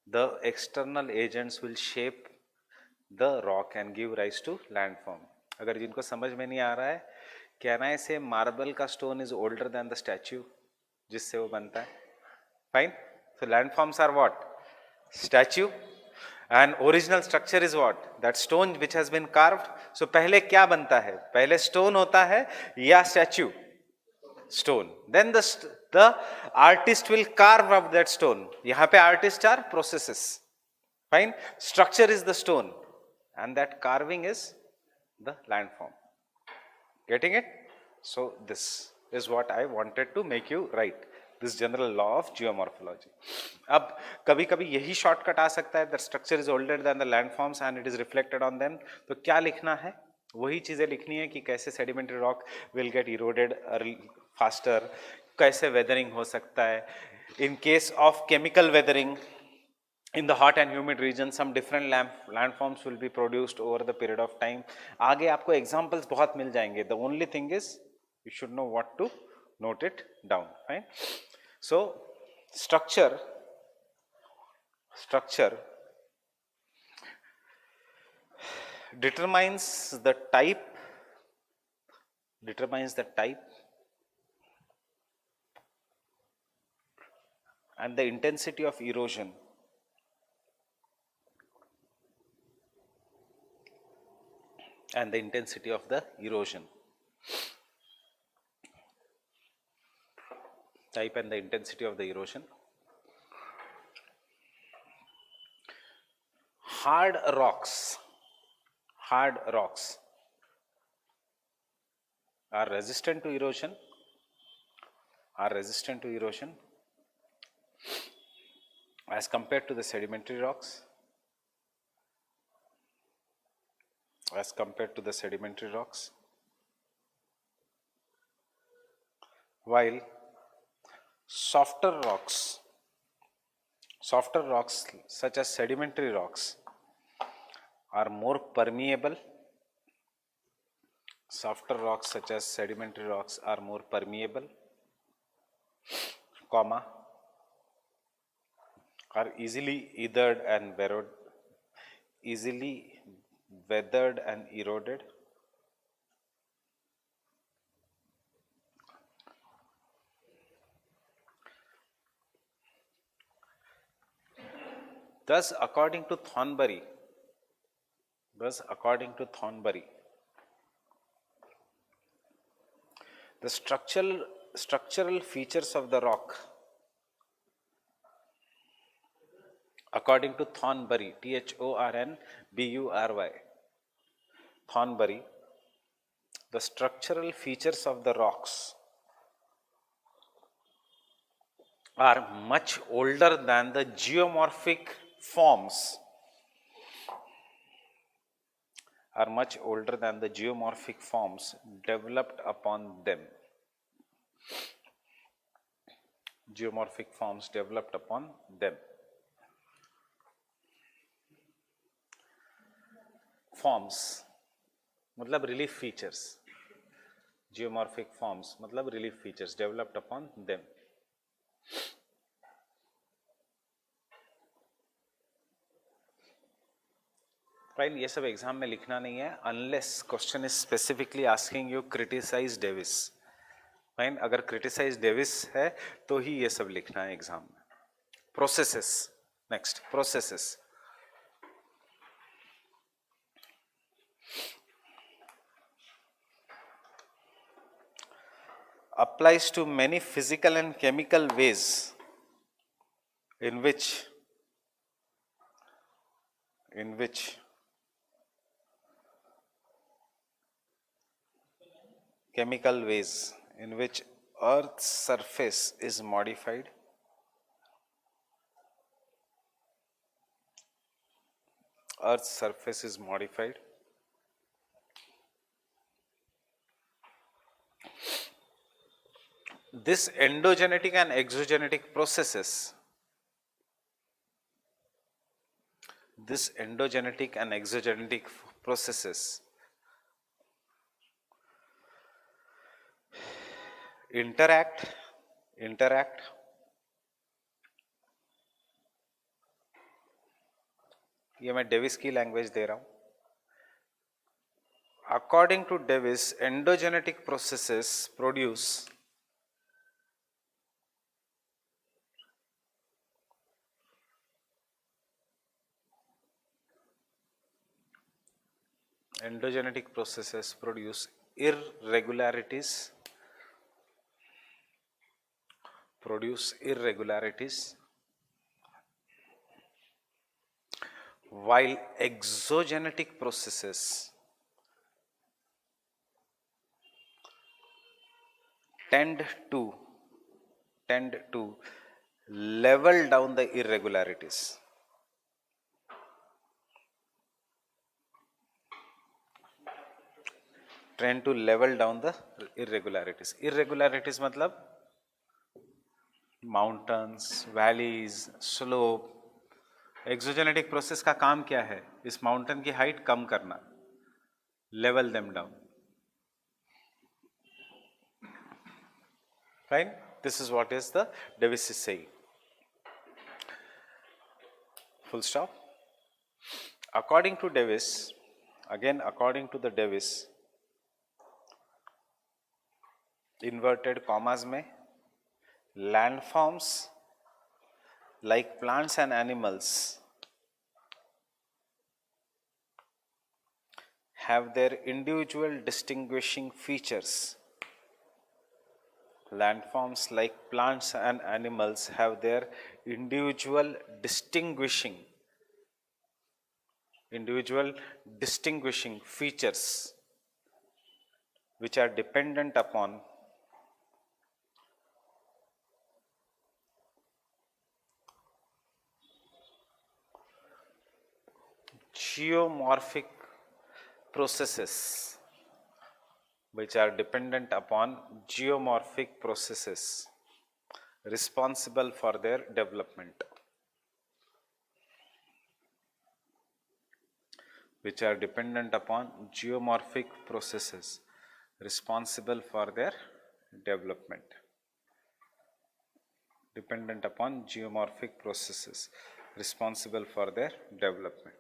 the external agents will shape the rock and give rise to landform. अगर जिनको समझ में नहीं आ रहा है, can I say marble का stone is older than the statue जिससे वो बनता है? Fine. So landforms are what? Statue. And original structure is what? That stone which has been carved. So पहले क्या बनता है? पहले stone होता है या statue? Stone. Then the artist will carve up that stone. यहाँ पे artists are processes. Fine. Structure is the stone and that carving is the landform. Getting it? So this is what I wanted to make you write. This general law of geomorphology. अब कभी कभी यही shortcut आ सकता है, that structure is older than the landforms and it is reflected on them. तो क्या लिखना है? वही चीज़ें लिखनी है कि कैसे sedimentary rock will get eroded faster, कैसे वेदरिंग हो सकता है, in case of chemical weathering in the hot and humid region some different landforms will be produced over the period of time. आगे आपको examples बहुत मिल जाएंगे. The only thing is you should know what to note it down. Fine. So structure determines the type and the intensity of erosion type and the intensity of the erosion. Hard rocks are resistant to erosion as compared to the sedimentary rocks, while softer rocks such as sedimentary rocks are more permeable, comma, are easily weathered and eroded, thus according to Thornbury, the structural features of the rock, according to Thornbury, Thornbury, Thornbury, the structural features of the rocks are much older than the geomorphic forms developed upon them. Forms मतलब relief features, geomorphic forms मतलब relief features developed upon them. Fine, ये सब एग्जाम में लिखना नहीं है unless question is specifically asking you criticise Davis. Fine, अगर क्रिटिसाइज डेविस है तो ही ये सब लिखना है एग्जाम में. Processes, next processes. applies to many physical and chemical ways in which Earth's surface is modified this endogenetic and exogenetic processes interact ये मैं डेविस की लैंग्वेज दे रहा हूं. According to Davis, endogenetic processes produce irregularities while exogenetic processes tend to level down the irregularities. trying to level down the irregularities. Irregularities मतलब mountains, valleys, slope. Exogenetic process का काम क्या है? इस माउंटेन की हाइट कम करना, level them down. Fine? This is what is the Davis is saying. Full stop. According to Davis, again according to the Davis, inverted commas में landforms like plants and animals have their individual distinguishing features. Landforms like plants and animals have their individual distinguishing features which are dependent upon geomorphic processes responsible for their development, which are dependent upon geomorphic processes responsible for their development, dependent upon geomorphic processes responsible for their development.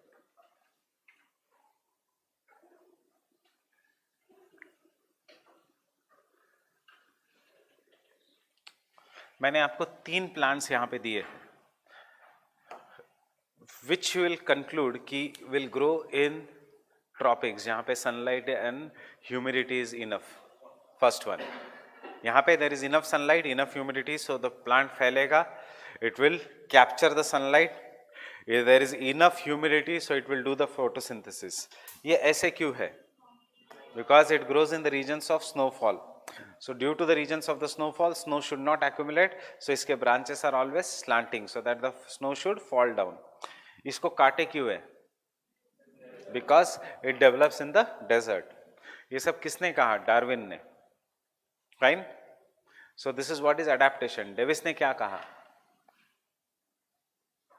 मैंने आपको 3 plants यहाँ पे दिए हैं, which you will conclude कि will grow in tropics, जहाँ पे sunlight and humidity is enough. First one, यहाँ पे there is enough sunlight, enough humidity, so the plant फैलेगा, it will capture the sunlight. If there is enough humidity, so it will do the photosynthesis. ये ऐसे क्यों है? Because it grows in the regions of snowfall. So due to the regions of the snowfall, snow should not accumulate, so इसके branches are always slanting, so that the snow should fall down. इसको काटे क्यों है? Because it develops in the desert. ये सब किसने कहा? Darwin ने. Fine? So this is what is adaptation. Davis ने क्या कहा?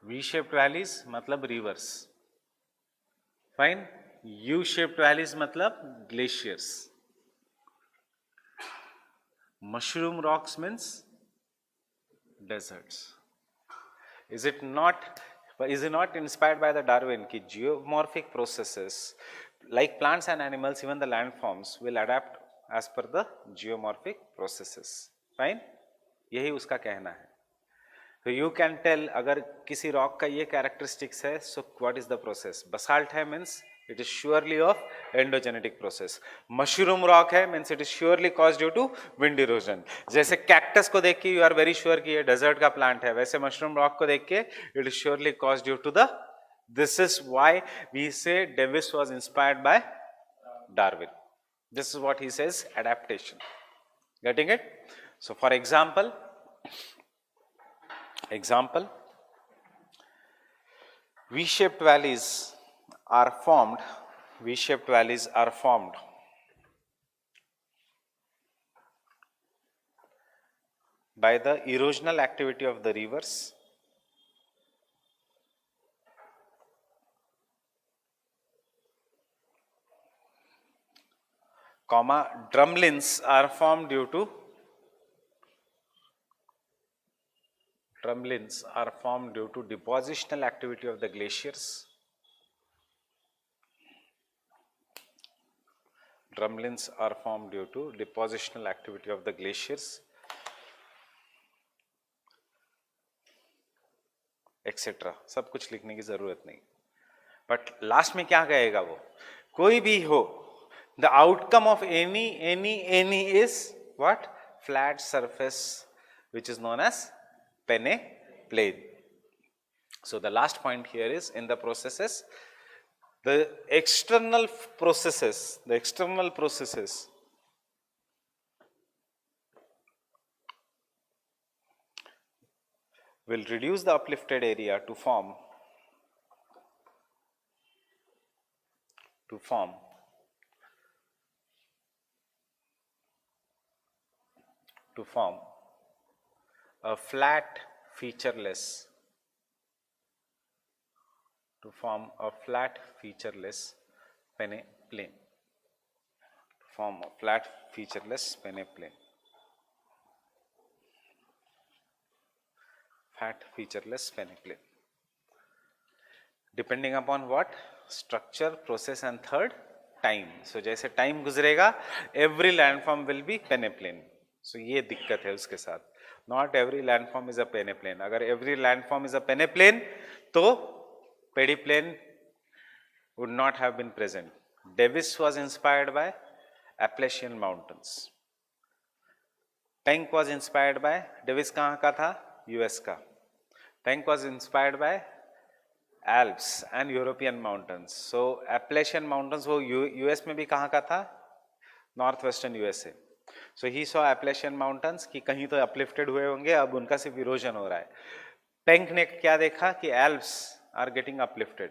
V-shaped valleys मतलब rivers. Fine? U-shaped valleys मतलब glaciers. Mushroom rocks means deserts. Is it not inspired by the Darwin कि geomorphic processes like plants and animals, even the landforms will adapt as per the geomorphic processes. Fine? यही उसका कहना है. So you can tell अगर किसी rock का ये characteristics है, so what is the process? Basalt है means it is surely of endogenetic process. Mushroom rock है means it is surely caused due to wind erosion. जैसे cactus को देख के you are very sure कि ये desert का plant है, वैसे mushroom rock को देख के it is surely caused due to the. This is why we say Davis was inspired by Darwin. This is what he says, adaptation. Getting it? So for example, V-shaped valleys are formed by the erosional activity of the rivers drumlins are formed due to depositional activity of the glaciers. Drumlins are formed due to depositional activity of the glaciers, etc. सब कुछ लिखने की जरूरत नहीं. But last में क्या कहेगा वो? कोई भी हो, the outcome of any is what? Flat surface, which is known as peneplain. So the last point here is in the processes, the external processes will reduce the uplifted area to form to form a flat featureless peneplane. Form a flat featureless peneplane. Flat featureless peneplane. Depending upon what? Structure, process and third time. So जैसे time गुजरेगा every landform will be peneplane. So ये दिक्कत है उसके साथ. Not every landform is a peneplane. अगर every landform is a peneplane तो peneplane would not have been present. Davis was inspired by Appalachian Mountains. Penck was inspired by, Davis कहाँ का था? US का. Penck was inspired by Alps and European mountains. So Appalachian mountains वो US में भी कहाँ का था? Northwestern USA. So he saw Appalachian mountains कि कहीं तो uplifted हुए होंगे, अब उनका सिर्फ erosion हो रहा है. Penck ने क्या देखा कि Alps are getting uplifted.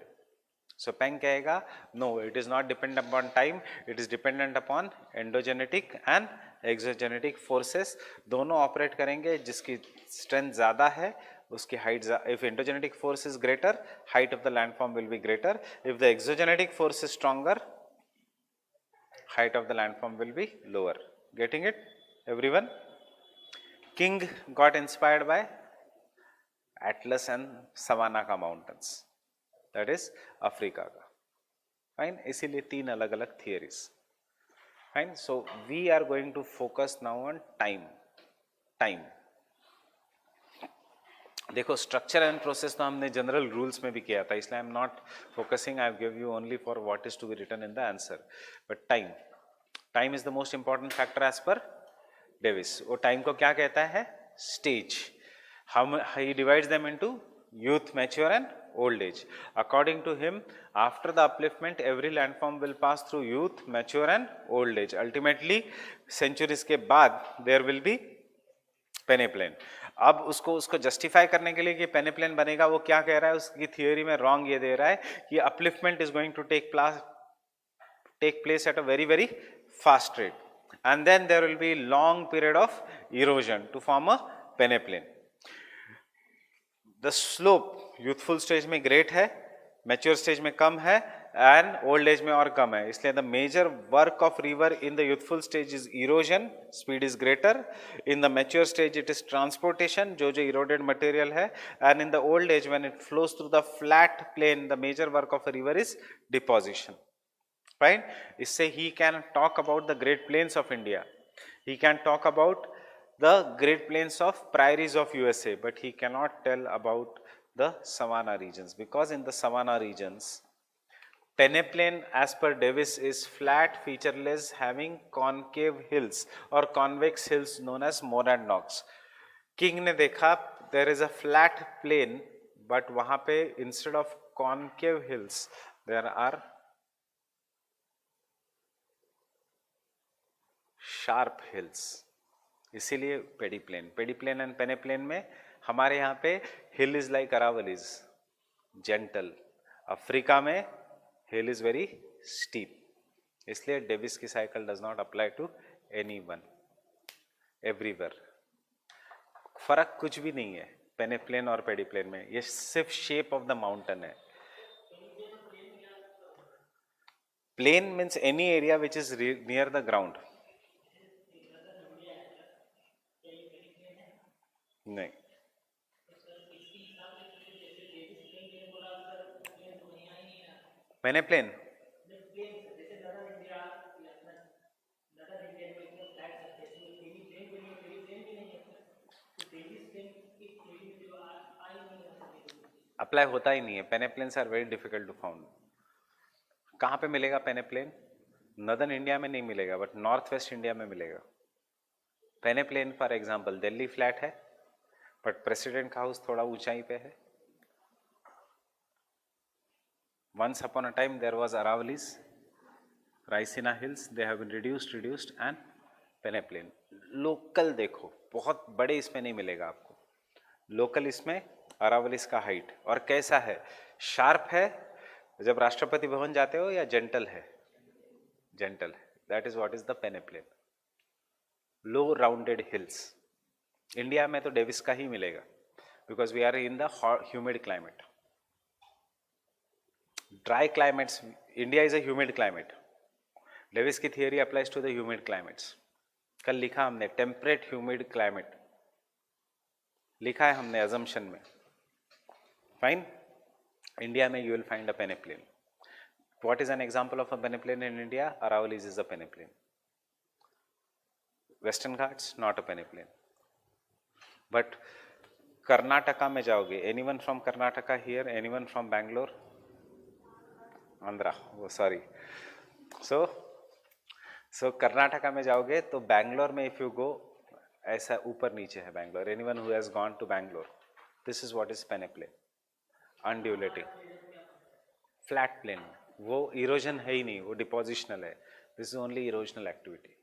So Penck कहेगा no, it is not dependent upon time, it is dependent upon endogenetic and exogenetic forces. दोनों operate करेंगे, जिसकी strength ज़्यादा है उसकी height, if endogenetic force is greater, height of the landform will be greater. If the exogenetic force is stronger, height of the landform will be lower. Getting it, everyone? King got inspired by Atlas and Savannah का mountains, that is Africa का. Fine, इसीलिए तीन अलग अलग theories. Fine, so we are going to focus now on time. देखो structure and process तो हमने general rules में भी किया था, इसलिए I am not focusing, I give you only for what is to be written in the answer. But time is the most important factor as per Davis. वो time को क्या कहता है? Stage. He divides them into youth, mature and old age. According to him, after the upliftment every landform will pass through youth, mature and old age. Ultimately centuries के बाद there will B पेनेप्लेन. अब उसको justify करने के लिए कि पेनेप्लेन बनेगा, वो क्या कह रहा है? उसकी थियोरी में रॉन्ग ये दे रहा है कि upliftment is going to take place at a very very fast rate and then there will be long period of erosion to form a peneplain. The slope youthful stage में great है, mature stage में कम है and old age में और कम है. इसलिए the major work of river in the youthful stage is erosion, speed is greater. In the mature stage it is transportation, जो इरोडेड मटेरियल है. And in the old age when it flows through the flat plain, the major work of a river is deposition. Fine, इससे he can talk about the great plains of India, he can talk about the great plains of prairies of USA, but he cannot tell about the savanna regions, because in the savanna regions peneplain as per Davis is flat, featureless, having concave hills or convex hills known as monadnocks. King ने देखा there is a flat plain, but वहाँ पे instead of concave hills there are sharp hills. इसीलिए पेडिप्लेन and पेनेप्लेन में हमारे यहाँ पे hill is like Aravallis, gentle. Africa में हिल इज वेरी स्टीप. इसलिए डेविस की cycle does not apply to anyone everywhere. फर्क कुछ भी नहीं है पेनेप्लेन और पेडिप्लेन में, ये सिर्फ शेप ऑफ द माउंटेन है. Plain means any area which is near the ground. नहीं, पेनेप्लेन अप्लाई होता ही नहीं है. Peneplains are very difficult to found. कहाँ पे मिलेगा पेनेप्लेन? नॉर्दर्न इंडिया में नहीं मिलेगा, बट नॉर्थ वेस्ट इंडिया में मिलेगा. पेनेप्लेन फॉर एग्जांपल दिल्ली फ्लैट है, बट प्रेसिडेंट हाउस थोड़ा ऊंचाई पे है. Once upon a time there was Aravallis, Raisina hills, they have been reduced and peneplain. Local देखो, बहुत बड़े इसमें नहीं मिलेगा आपको. लोकल इसमें अरावलिस का हाइट और कैसा है? शार्प है जब राष्ट्रपति भवन जाते हो, या जेंटल है? जेंटल है. That is what is the peneplain. Low rounded hills. India में तो डेविस का ही मिलेगा, because we are in the humid climate. Dry climates, India is a humid climate. Davis की theory applies to the humid climates. कल लिखा हमने temperate humid climate, लिखा है हमने अजम्पशन में. फाइन. इंडिया में you will find a peneplain. What is an example of a peneplain in India? Aravallis is a peneplain. Western Ghats, not a peneplain. But Karnataka में जाओगे, anyone from Karnataka here? Anyone from Bangalore? Andhra. Oh, sorry. So Karnataka में जाओगे तो बैंगलोर में if you go, ऐसा ऊपर नीचे है Bangalore. Anyone who has gone to Bangalore? This is what is peneplain. Undulating. Flat plane. वो इरोजन है ही नहीं, वो डिपोजिशनल है. This is only erosional activity.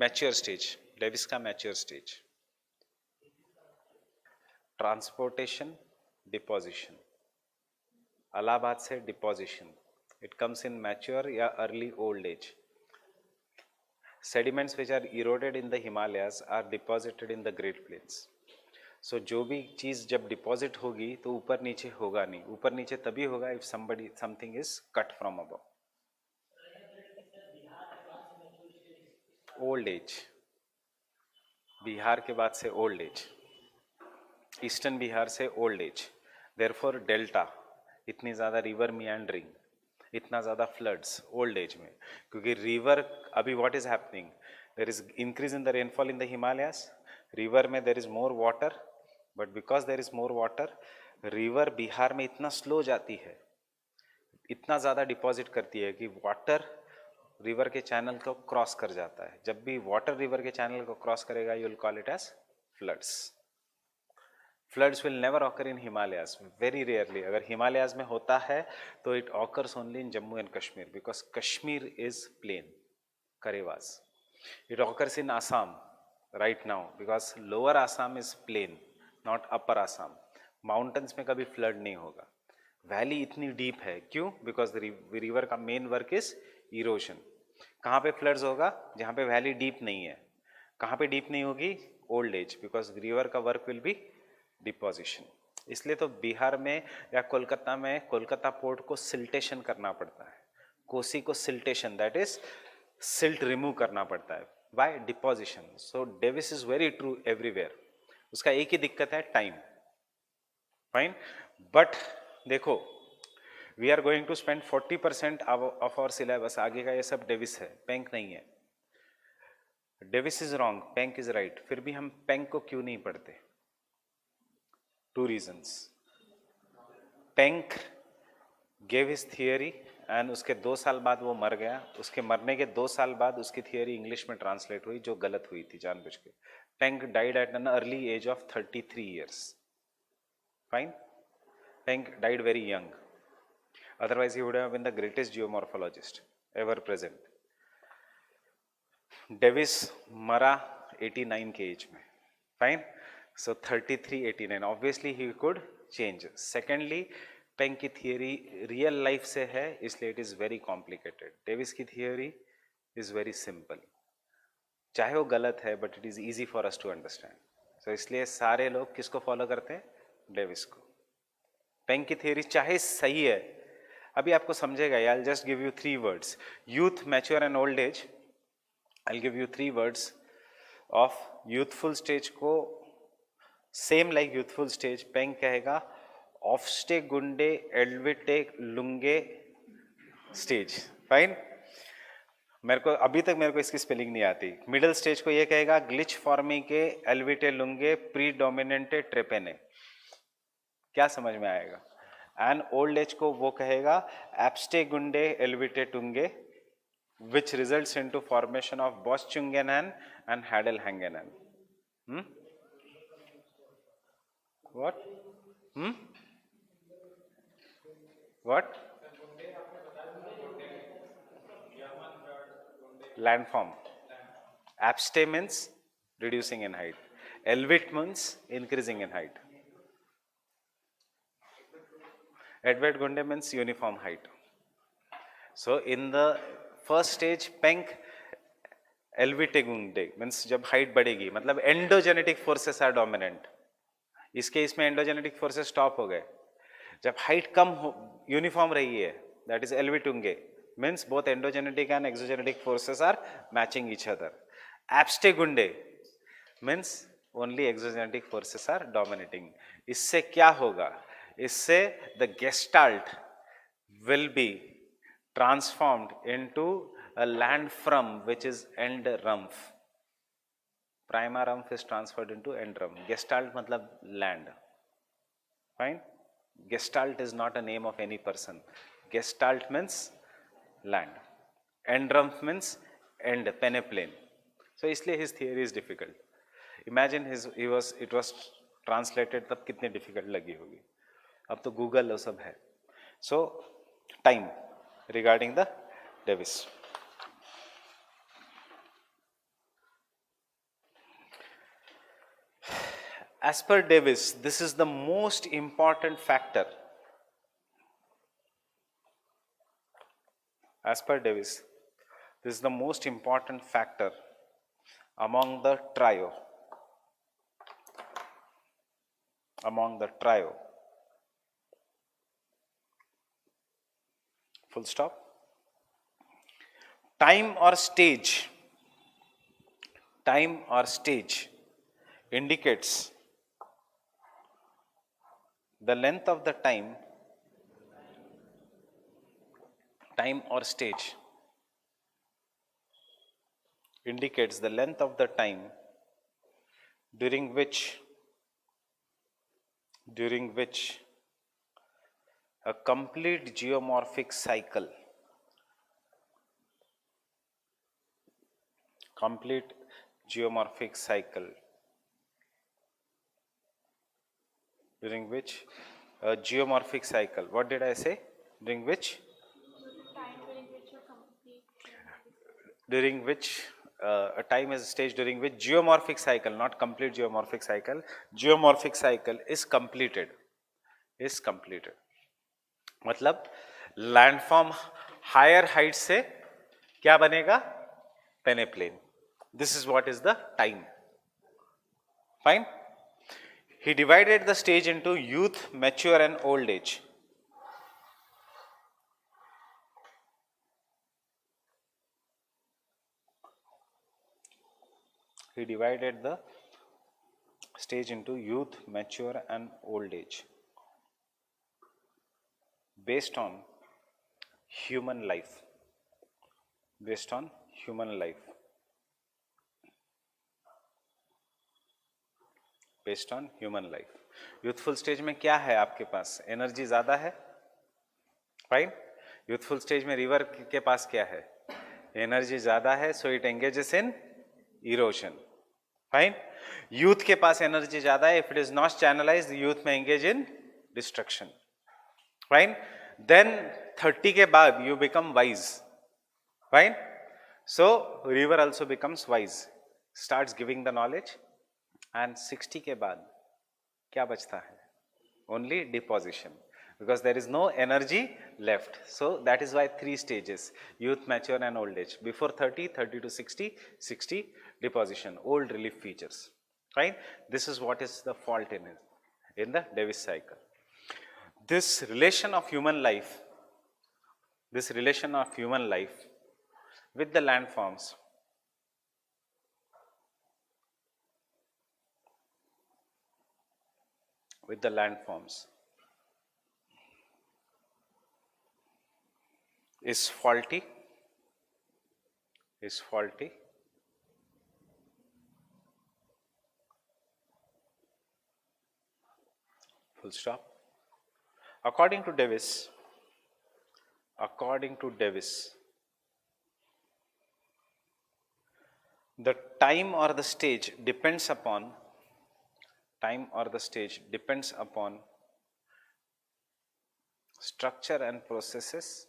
Mature stage, Davis का mature stage. Transportation, deposition. Allahabad से deposition. It comes in mature या early old age. sediments which are eroded in the Himalayas are deposited in the Great Plains. So जो भी चीज़ जब deposit होगी तो ऊपर नीचे होगा नहीं. ऊपर नीचे तभी होगा if something is cut from above. Old age. Bihar के बाद से ओल्ड एज. ईस्टर्न बिहार से ओल्ड एज. देयरफॉर डेल्टा, इतनी ज़्यादा रिवर मियांडरिंग, इतना ज़्यादा फ्लड्स ओल्ड एज में. क्योंकि रिवर अभी what is happening, there is increase in the rainfall in the Himalayas. River में there is more water, but because there is more water, river Bihar में इतना स्लो जाती है, इतना ज़्यादा डिपॉजिट करती है कि वाटर रिवर के चैनल को क्रॉस कर जाता है. जब भी वाटर रिवर के चैनल को क्रॉस करेगा you will call it as floods. Floods will never occur in Himalayas, very rarely. अगर हिमालयाज में होता है तो it occurs only in Jammu and Kashmir because Kashmir is plain, Karewaz. It occurs in Assam right now because lower Assam is plain, not upper Assam. Mountains में कभी flood नहीं होगा. Valley इतनी डीप है, क्यों? बिकॉज रिवर का main work is erosion. कहाँ पे फ्लड्स होगा? जहाँ पे वैली डीप नहीं है. कहाँ पे डीप नहीं होगी? ओल्ड एज, बिकॉज रिवर का वर्क विल बी डिपोजिशन. इसलिए तो बिहार में या कोलकाता में कोलकाता पोर्ट को सिल्टेशन करना पड़ता है. कोसी को siltation, that is silt remove करना पड़ता है. By deposition. So Davis is very true everywhere. उसका एक ही दिक्कत है, टाइम. फाइन. बट देखो, we are going to spend 40% of our syllabus, आगे का ये सब डेविस है, पेंक नहीं है. Davis is wrong, Penck is right. फिर भी हम पेंक को क्यों नहीं पढ़ते? 2 reasons. Penck gave his theory and उसके 2 साल बाद वो मर गया. उसके मरने के 2 साल बाद उसकी थियरी इंग्लिश में ट्रांसलेट हुई, जो गलत हुई थी जानबूझ के. Penck died at an early age of 33 years. Fine. Penck died very young. Otherwise, he would have been the greatest geomorphologist ever present. Davis मरा 89 के एज में. Fine. So 33, 89, obviously he could change. Secondly, Penck की theory real life से है, इसलिए it is very complicated. Davis की theory is very simple. चाहे वो गलत है, but it is easy for us to understand. So इसलिए सारे लोग किसको फॉलो करते हैं? डेविस को. पेंक की थियरी चाहे सही है, अभी आपको समझेगा. I will just give you 3 words. Youth, mature and old age. I will give you 3 words of youthful stage को. Same like youthful stage, Penck कहेगा ऑफस्टे गुंडे एल्विटे लुंगे स्टेज. फाइन. मेरे को अभी तक इसकी स्पेलिंग नहीं आती. मिडिल स्टेज को ये कहेगा ग्लिच फॉर्मी के एल्विटे लुंगे प्रीडोमिनेंटे ट्रेपेने. क्या समझ में आएगा? एंड ओल्ड एज को वो कहेगा एब्स्टे गुंडे एल्विटे टुंगे, which results into formation of बॉस्चुंगेनन एंड हैडलहैंगेनन. What? What? Landform. Abste means reducing in height. Elvit means increasing in height. Edward Gunde means uniform height. So in the first stage, Penck Elvete-Gunde means जब height बढ़ेगी, मतलब endogenetic forces are dominant. इस case में endogenetic forces stop हो गए. जब height कम uniform रही है, that is Elvete-Gunde, means both endogenetic and exogenetic forces are matching each other. Abste-Gunde means only exogenetic forces are dominating. इससे क्या होगा? इससे the gestalt will be transformed into a landform which is end rumph. Prima rumph is transferred into end rumph. Gestalt matlab land. Fine? Gestalt is not a name of any person. Gestalt means land. End rumph means end, peneplain. So इसलिए his theory is difficult. Imagine it was translated तब कितनी difficult लगी होगी. अब तो Google वो सब है. So time regarding the Davis. As per Davis, this is the most important factor. As per Davis, this is the most important factor among the trio. Among the trio. Full stop. Time or stage indicates the length of the time or stage indicates the length of the time during which a complete geomorphic cycle during which a geomorphic cycle, what did I say? During which a time is a stage during which geomorphic cycle, not complete geomorphic cycle is completed. मतलब landform higher height से क्या बनेगा? Peneplain. This is what is the time. Fine. He divided the stage into youth, mature and old age. He divided the stage into youth, mature and old age based on human life. Youthful stage में क्या है आपके पास? Energy ज्यादा है. Fine. Youthful stage में river के पास क्या है? एनर्जी ज्यादा है, so it engages in erosion. Fine. Youth के पास एनर्जी ज्यादा है, if it is not channelized youth में engage in destruction. Fine. Then 30 के बाद you become wise. Fine. So river also becomes wise, starts giving the knowledge. And 60 के बाद क्या बचता है? Only deposition, because there is no energy left. So that is why 3 stages: youth, mature and old age. Before 30, 30 to 60, 60 deposition, old relief features. Right? This is what is the fault in the Davis cycle. This relation of human life with the landforms is faulty. Full stop. According to Davis, the time or the stage depends upon structure and processes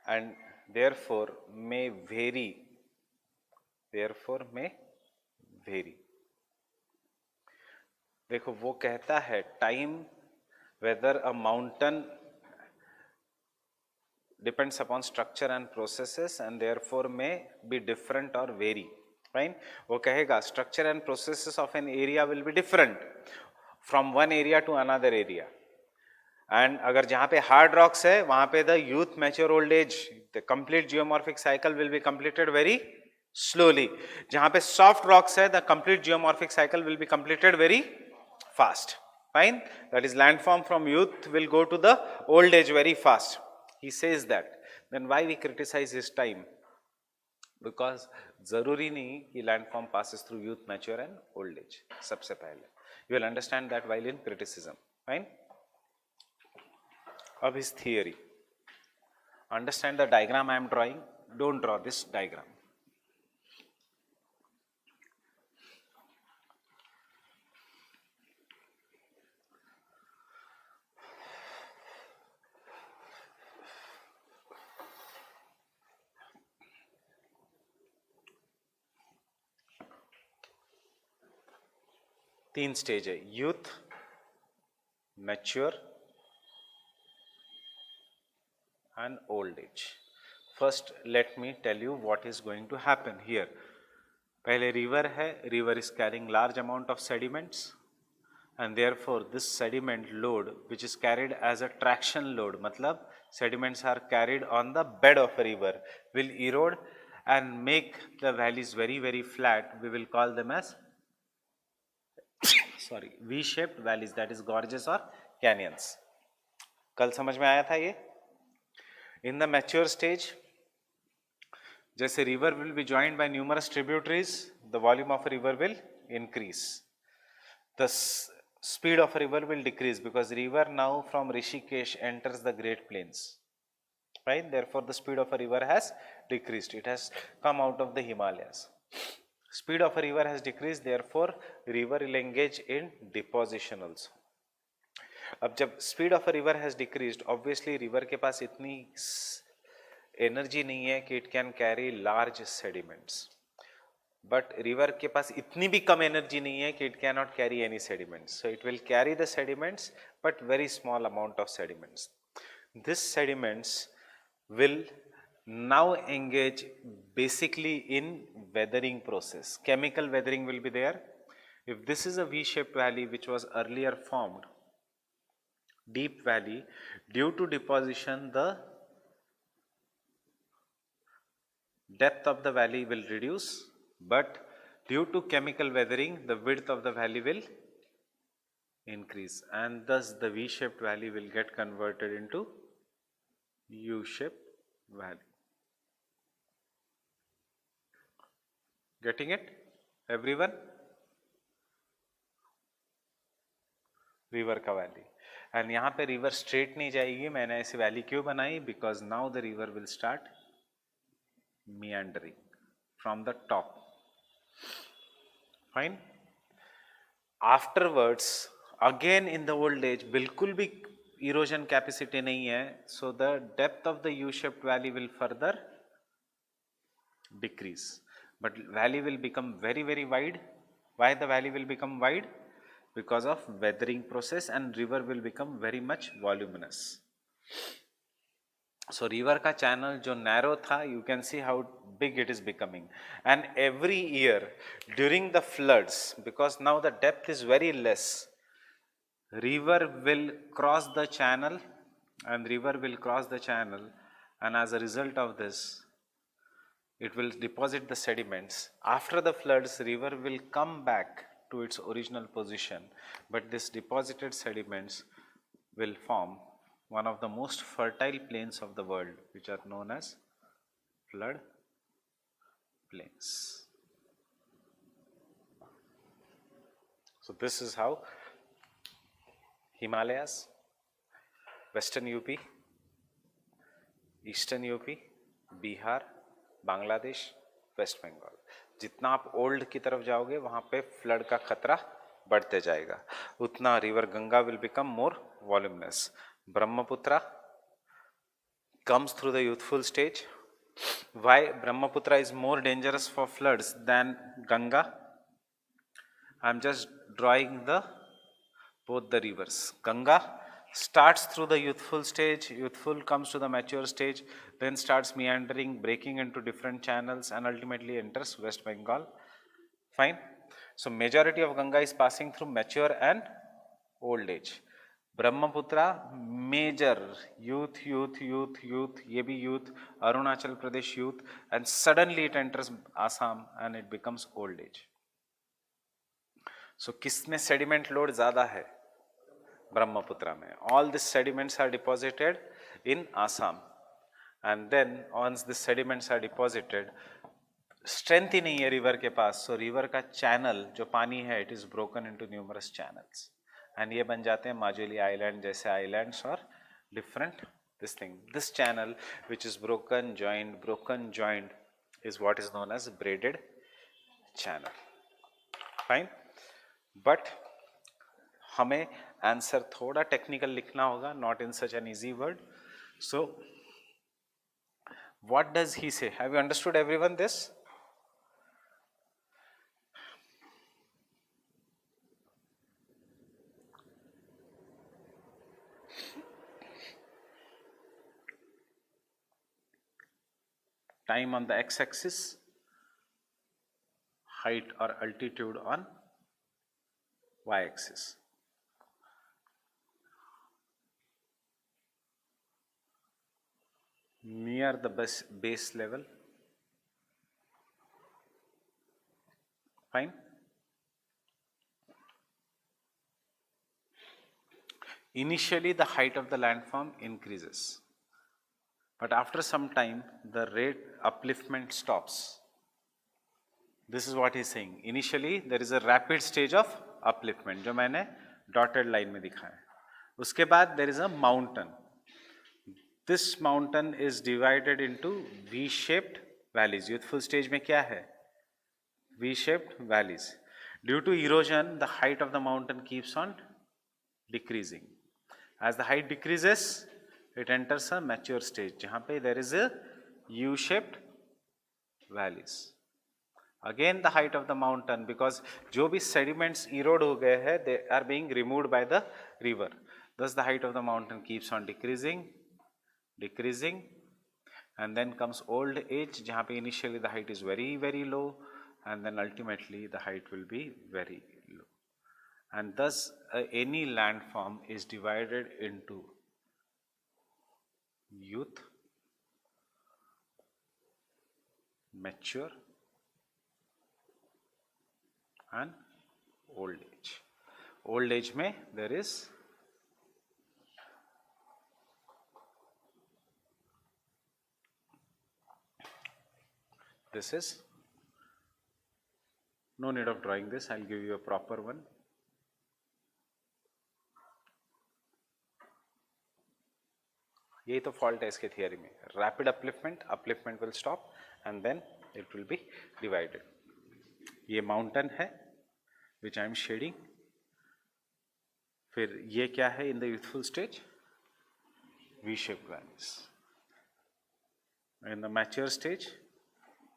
and therefore may vary. देखो वो कहता है time whether a mountain depends upon structure and processes and therefore may be different or vary. Fine. वो कहेगा structure and processes of an area will be different from one area to another area. And अगर जहाँ पे hard rocks है वहाँ पे the youth mature old age the complete geomorphic cycle will be completed very slowly. जहाँ पे soft rocks है the complete geomorphic cycle will be completed very fast. Fine. That is landform from youth will go to the old age very fast. He says that. Then why we criticize his time? Because जरूरी नहीं कि landform passes through youth, mature and old age. सबसे पहले. You will understand that while in criticism. Fine. Of his theory. Understand the diagram I am drawing. Don't draw this diagram. तीन stage है youth mature and old age. First let me tell you what is going to happen here. पहले river है, river is carrying large amount of sediments and therefore this sediment load which is carried as a traction load मतलब sediments are carried on the bed of a river will erode and make the valleys very flat. We will call them as sorry V-shaped valleys, that is gorges or canyons. कल समझ में आया था ये? In the mature stage, जैसे river will be joined by numerous tributaries, the volume of a river will increase. The speed of a river will decrease because river now from Rishikesh enters the Great Plains. Right? Therefore, the speed of a river has decreased. It has come out of the Himalayas. Speed of a river has decreased. Therefore, river will engage in deposition also. अब जब speed of a river has decreased obviously river के पास इतनी energy नहीं है कि it can carry large sediments but river के पास इतनी भी कम एनर्जी नहीं है कि it can not carry any sediments so it will carry the sediments but very small amount of sediments this sediments will now engage basically in weathering process. Chemical weathering will be there. If this is a V-shaped valley which was earlier formed, deep valley, due to deposition the depth of the valley will reduce, but due to chemical weathering the width of the valley will increase and thus the V-shaped valley will get converted into U-shaped valley. Getting it everyone? River का valley and यहाँ पे river straight नहीं जाएगी मैंने ऐसी valley क्यों बनाई because now the river will start meandering from the top. Fine. Afterwards again in the old age बिल्कुल भी erosion capacity नहीं है so the depth of the U-shaped valley will further decrease but valley will become very wide. Why the valley will become wide? Because of weathering process and river will become very much voluminous. So river का channel जो narrow था you can see how big it is becoming and every year during the floods because now the depth is very less river will cross the channel and as a result of this it will deposit the sediments. After the floods, river will come back to its original position, but this deposited sediments will form one of the most fertile plains of the world, which are known as flood plains. So this is how Himalayas, Western UP, Eastern UP, Bihar, Bangladesh West Bengal जितना आप old की तरफ जाओगे वहाँ पे flood का खतरा बढ़ते जाएगा उतना river Ganga will become more voluminous Brahmaputra comes through the youthful stage. Why Brahmaputra is more dangerous for floods than Ganga? I am just drawing the both the rivers. Ganga starts through the youthful stage, youthful comes to the mature stage, then starts meandering, breaking into different channels, and ultimately enters West Bengal. Fine. So majority of Ganga is passing through mature and old age. Brahmaputra major youth, ये भी youth, Arunachal Pradesh youth, and suddenly it enters Assam and it becomes old age. So किसमें sediment load ज़्यादा है? ब्रह्मपुत्रा में. All these sediments are deposited in Assam, and then once the sediments are deposited, strength ही नहीं है river के पास, so river का channel जो पानी है, it is broken into numerous channels, and ये बन जाते हैं माजुली island जैसे islands और different this thing. This channel which is broken joined is what is known as braided channel. Fine. But हमें आंसर थोड़ा टेक्निकल लिखना होगा, not in such an easy word. So what does he say? Have you understood everyone this? Time on the x-axis, height or altitude on y-axis. Near the base level. Fine. Initially the height of the landform increases, but after some time the rate upliftment stops. This is what he is saying. Initially there is a rapid stage of upliftment जो मैंने dotted line में दिखाया है. उसके बाद there is a mountain. This mountain is divided into V-shaped valleys. Youthful stage में क्या है? V-shaped valleys. Due to erosion, the height of the mountain keeps on decreasing. As the height decreases, it enters a mature stage, जहाँ पे there is a U-shaped valleys. Again the height of the mountain, because जो भी sediments erode हो गए हैं, they are being removed by the river. Thus the height of the mountain keeps on decreasing, and then comes old age, जहाँ पे initially the height is very low, and then ultimately the height will be very low. And thus any landform is divided into youth, mature, and old age. Old age में there is this is, no need of drawing this, I'll give you a proper one. यही तो fault है इसके theory में. Rapid upliftment will stop and then it will be divided. ये mountain है which I am shading. फिर ये क्या है in the youthful stage? V shaped valleys. In the mature stage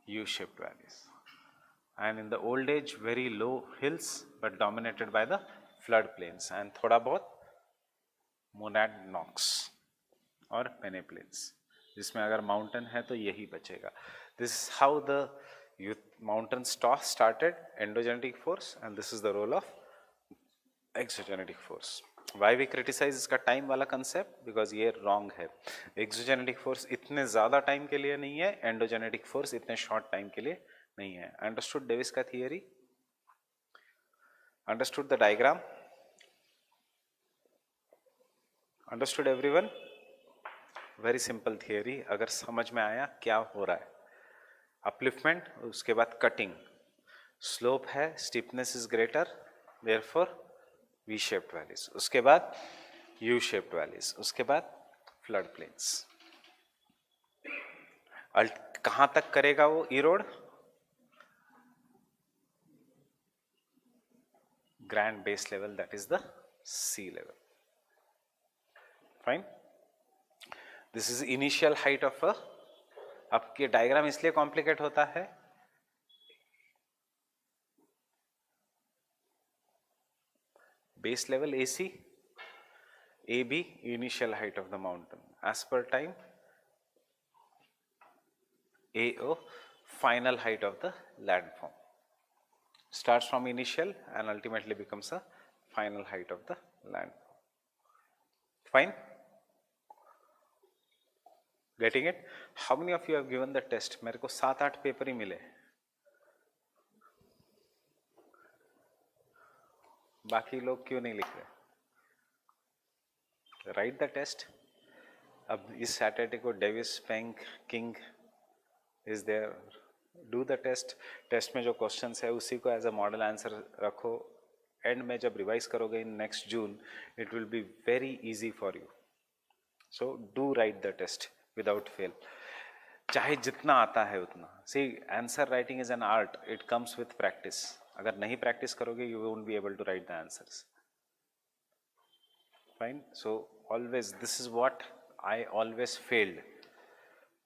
U shaped valleys. And in the old age very low hills but dominated by the flood plains and थोड़ा बहुत Monod Knox और पेनेप्लेन्स, जिसमें अगर mountain है तो यही बचेगा. This is how the mountain started, endogenetic force, and this is the role of exogenetic force. Why we criticise इसका टाइम वाला कंसेप्ट? बिकॉज ये रॉन्ग है. एक्सोजेनेटिक फोर्स इतने ज़्यादा टाइम के लिए नहीं है, एंडोजेनेटिक फोर्स इतने शॉर्ट टाइम के लिए नहीं है. अंडरस्टूड डेविस का theory? Understood the diagram? Understood everyone? Very simple theory. अगर समझ में आया क्या हो रहा है. अपलिफ्टमेंट, उसके बाद कटिंग, स्लोप है, steepness is greater, therefore we shaped valleys, उसके बाद यू शेप्ड वैलीज, उसके बाद फ्लड प्लेन्स. कहां तक करेगा वो erode? Grand base level, that is the sea level. Fine. This is initial height of a. आपके डायग्राम इसलिए कॉम्प्लिकेट होता है, base level AC, AB initial height of the mountain, as per time AO final height of the landform. Starts from initial and ultimately becomes a final height of the landform. Fine? Getting it? How many of you have given the test? मेरे को 7-8 paper ही मिले, बाकी लोग क्यों नहीं लिख रहे? Write the test. अब इस सैटरडे को Davis, Penck, King is there. Do the test. Test में जो क्वेश्चंस है उसी को एज अ मॉडल आंसर रखो. एंड में जब रिवाइज करोगे in next June, it will be very easy for you. So do write the test without fail, चाहे जितना आता है उतना. See, answer writing is an art, it comes with practice. अगर नहीं प्रैक्टिस करोगे you won't be able to write the answers. Fine. So always, this is what I always failed.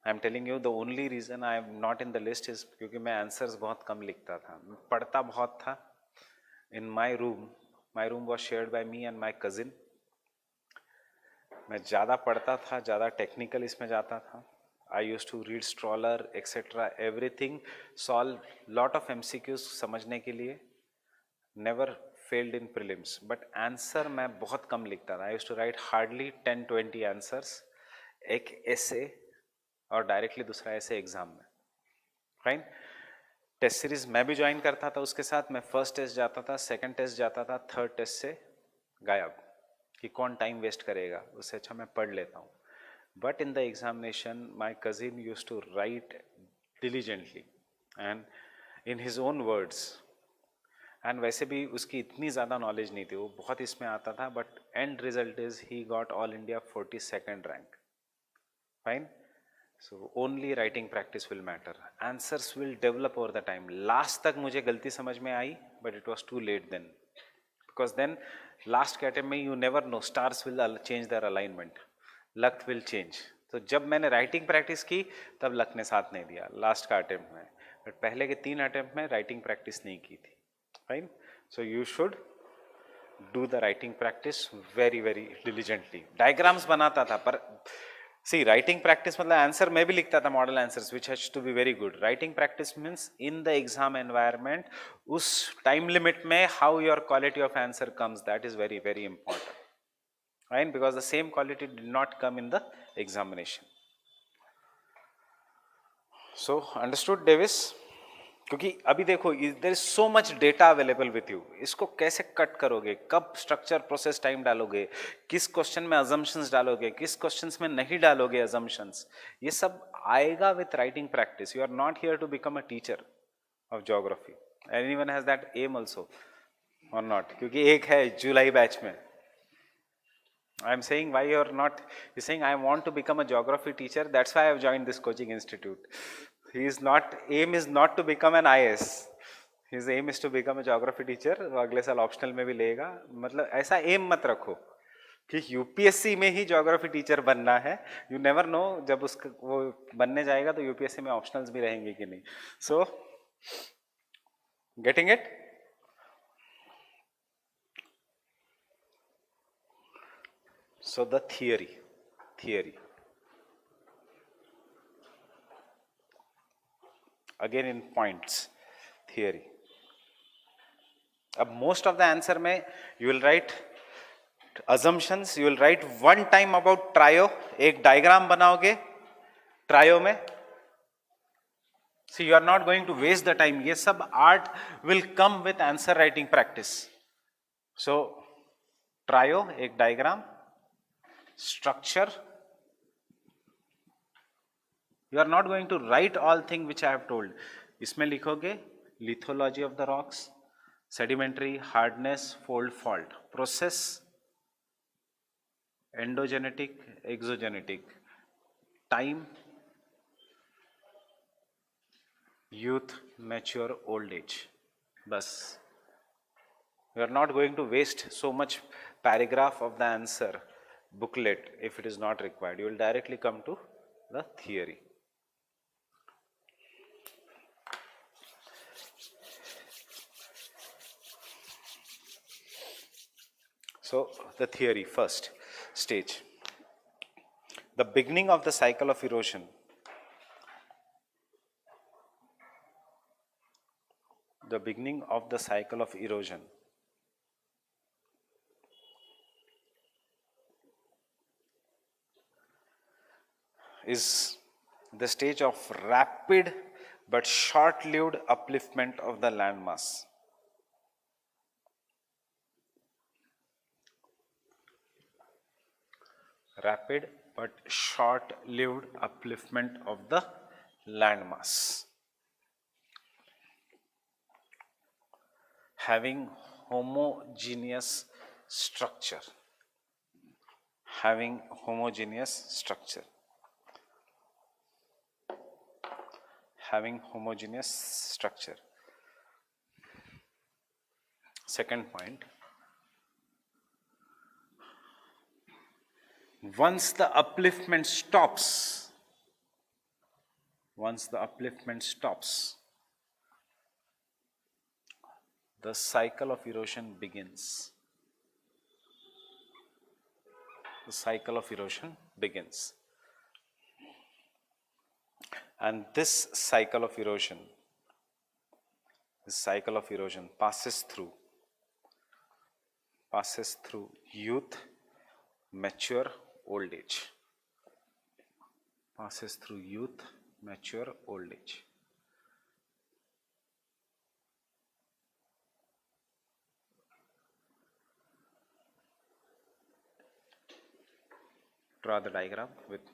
I am telling you, the only reason I am not in the list is क्योंकि मैं answers बहुत कम लिखता था, पढ़ता बहुत था. In my room was shared by me and my cousin. मैं ज़्यादा पढ़ता था, ज़्यादा टेक्निकल इसमें जाता था. I used to read Stroller, etc. everything, solve lot of MCQs समझने के लिए. Never failed in prelims, but answer मैं बहुत कम लिखता था. I used to write hardly 10-20 answers, एक essay और डायरेक्टली दूसरा essay एग्जाम में. फाइन. टेस्ट सीरीज मैं भी ज्वाइन करता था उसके साथ. मैं फर्स्ट टेस्ट जाता था, सेकंड टेस्ट जाता था, थर्ड टेस्ट से गायब, कि कौन टाइम वेस्ट करेगा, उससे अच्छा मैं पढ़ लेता हूँ. But in the examination my cousin use to write diligently and in his own words. And वैसे भी उसकी इतनी ज़्यादा नॉलेज नहीं थी, वो बहुत इसमें आता था. But end result is he got All India 42nd rank. Fine. So only writing practice will matter. Answers will develop over the time. Last तक मुझे गलती समझ में आई, but it was too late then, because then last के attempt में you never know, stars will change their alignment, luck will change. तो जब मैंने राइटिंग प्रैक्टिस की तब लक ने साथ नहीं दिया लास्ट का अटेम्प्ट में, बट पहले के 3 अटेम्प्ट में राइटिंग प्रैक्टिस नहीं की थी. Fine. So you should do the writing practice very diligently. Diagrams बनाता था, पर see, writing practice मतलब आंसर मैं भी लिखता था model answers, which has to be very good. Writing practice means in the exam environment, उस time limit में how your quality of answer comes, that is very important. Right? Because the same quality did not come in the examination. So understood, Davis? क्योंकि अभी देखो, there is so much data available with you. इसको कैसे cut करोगे, कब structure process time डालोगे, किस question में अजम्पशंस डालोगे, किस क्वेश्चंस में नहीं डालोगे अजम्पशंस, ये सब आएगा with writing practice. You are not here to become a teacher of geography. Anyone has that M also और नॉट? क्योंकि एक है जुलाई बैच में. I am saying why you are not. You saying I want to become a geography teacher, that's why I have joined this coaching institute. He is not, aim is not to become an IAS. His aim is to become a geography teacher. वो अगले साल optional में भी लेगा. मतलब ऐसा M मत रखो कि यूपीएससी में ही ज्योग्राफी टीचर बनना है. यू नेवर नो, जब उसका वो बनने जाएगा तो यूपीएससी में ऑप्शनल्स भी रहेंगे कि नहीं. So getting it? So the theory again in points, theory. अब most of the answer में you will write assumptions, you will write one time about trio. एक diagram बनाओगे trio में. See, you are not going to waste the time. ये सब art will come with answer writing practice. So trio, एक diagram, structure. You are not going to write all things which I have told. इसमें लिखोगे lithology of the rocks, sedimentary, hardness, fold, fault, process, endogenetic, exogenetic, time, youth, mature, old age. बस. You are not going to waste so much paragraph of the answer booklet if it is not required. You will directly come to the theory. So the theory, first stage, the beginning of the cycle of erosion. The beginning of the cycle of erosion is the stage of rapid but short-lived upliftment of the landmass. Rapid but short-lived upliftment of the landmass, having homogeneous structure. Having homogeneous structure. Having homogeneous structure. Second point, once the upliftment stops, the cycle of erosion begins. The cycle of erosion begins. And this cycle of erosion passes through youth, mature, old age. Passes through youth, mature, old age. Draw the diagram with me.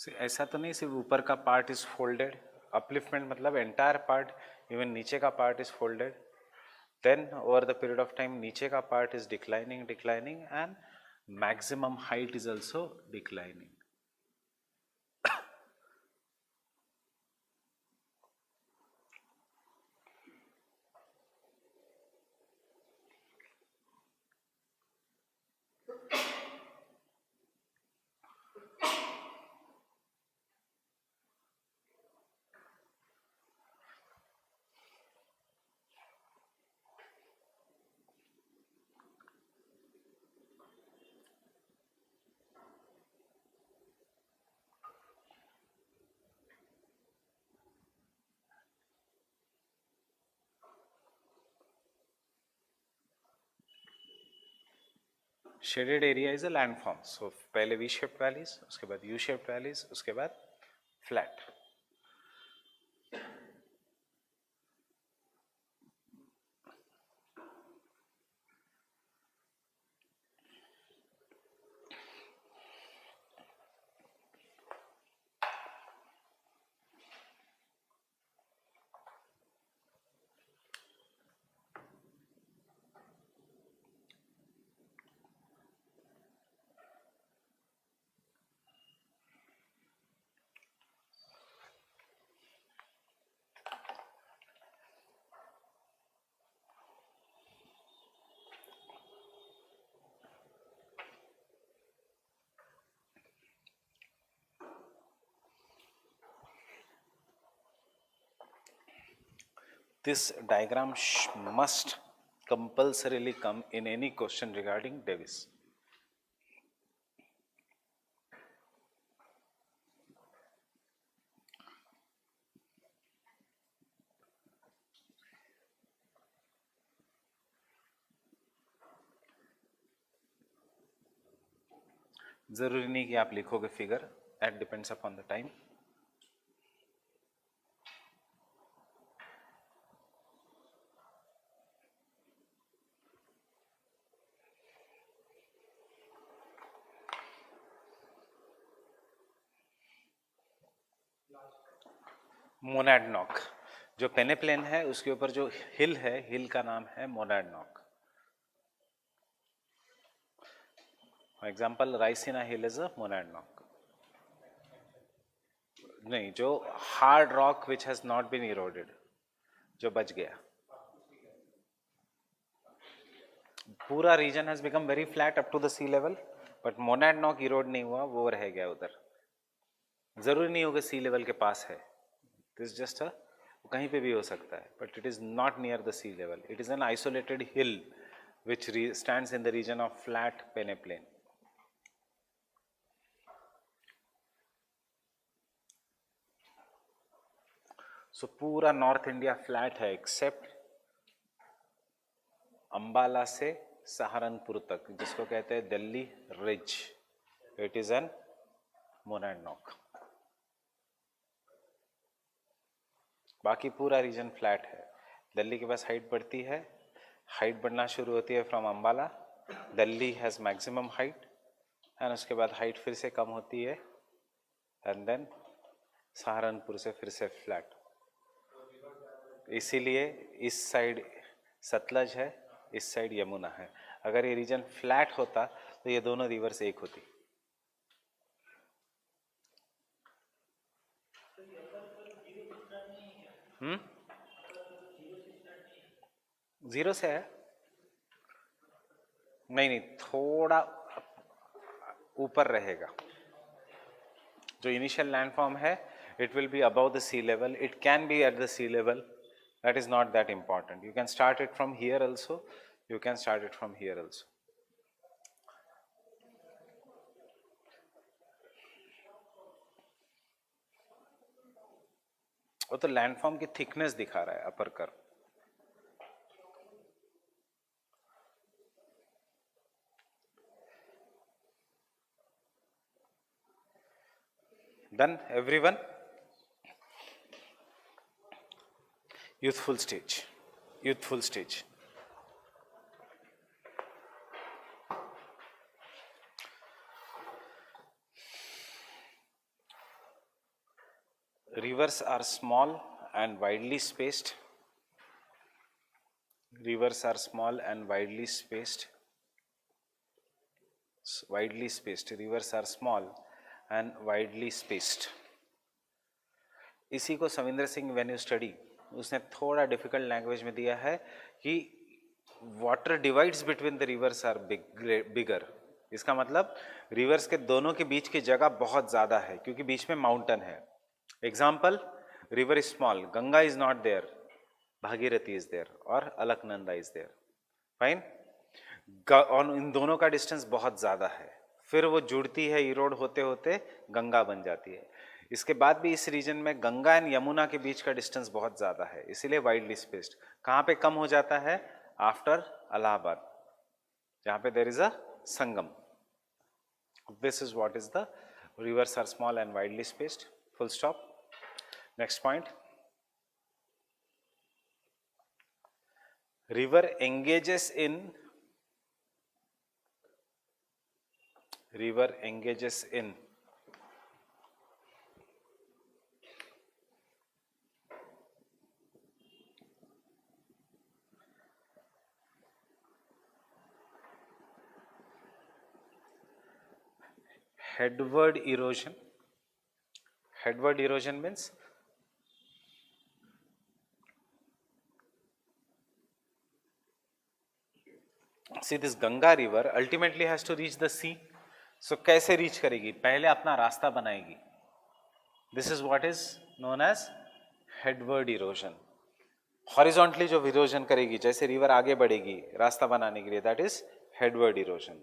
ऐसा तो नहीं सिर्फ ऊपर का part is folded, upliftment मतलब entire part, even नीचे का part is folded, then over the period of time नीचे का part is declining and maximum height is also declining. Shaded area is a landform. So पहले we shaped valleys, उसके बाद you shaped valleys, उसके बाद flat. This diagram must compulsorily come in any question regarding Davis. जरूरी नहीं कि आप लिखोगे figure, that depends upon the time. Monadnock, जो पेनेप्लेन है उसके ऊपर जो हिल है, हिल का नाम है monadnock. For example Raisina hill is a monadnock. नहीं, जो hard rock which has not been eroded, जो बच गया. पूरा region has become very flat up to the sea level, but monadnock erode नहीं हुआ, वो रह गया उधर. जरूरी नहीं होगा सी लेवल के पास है, दिस जस्ट अ, कहीं पे भी हो सकता है, but it is not near the sea level. It is an isolated hill which stands in the region of flat peneplain. So पूरा नॉर्थ इंडिया फ्लैट है एक्सेप्ट अंबाला से सहारनपुर तक, जिसको कहते हैं Delhi ridge. It is an monadnock. बाकी पूरा reason flat है. दिल्ली के पास हाइट बढ़ती है, हाइट बढ़ना शुरू होती है from Ambala. Delhi has maximum height and उसके बाद हाइट फिर से कम होती है एंड देन सहारनपुर से फिर से फ्लैट. इसीलिए इस साइड सतलज है, इस साइड यमुना है. अगर ये रीजन फ्लैट होता तो ये दोनों रिवर्स एक होती. जीरो से है? नहीं, थोड़ा ऊपर रहेगा. जो इनिशियल लैंडफॉर्म है it will be above the sea level, it can be at the sea level, that is not that important. You can start it from here also, you can start it from here also. वो तो landform की thickness दिखा रहा है अपर कर. Done everyone? Youthful stage. Youthful stage. rivers are small and widely spaced. Rivers are small and widely spaced. Widely spaced. Rivers are small and widely spaced. इसी को Savinder Singh when you study उसने थोड़ा difficult language में दिया है कि water divides between the rivers are bigger. इसका मतलब रिवर्स के दोनों के बीच की जगह बहुत ज़्यादा है क्योंकि बीच में माउंटेन है. Example, river is small, Ganga is not there, Bhagirathi is there और अलकनंदा इज देयर. फाइन. और इन दोनों का डिस्टेंस बहुत ज़्यादा है, फिर वो जुड़ती है, इरोड होते होते गंगा बन जाती है. इसके बाद भी इस रीजन में गंगा एंड यमुना के बीच का डिस्टेंस बहुत ज़्यादा है, इसीलिए वाइडली स्पेस्ड. कहाँ पे कम हो जाता है? आफ्टर इलाहाबाद, जहाँ पे there is a sangam. This is what is the rivers are small and widely spaced. Full stop. Next point. River engages in headward erosion. Headward erosion means see this Ganga river ultimately has to reach the sea. So कैसे reach करेगी? पहले अपना रास्ता बनाएगी. This is what is known as headward erosion. Horizontally जो erosion करेगी, जैसे river आगे बढ़ेगी रास्ता बनाने के लिए, that is headward erosion.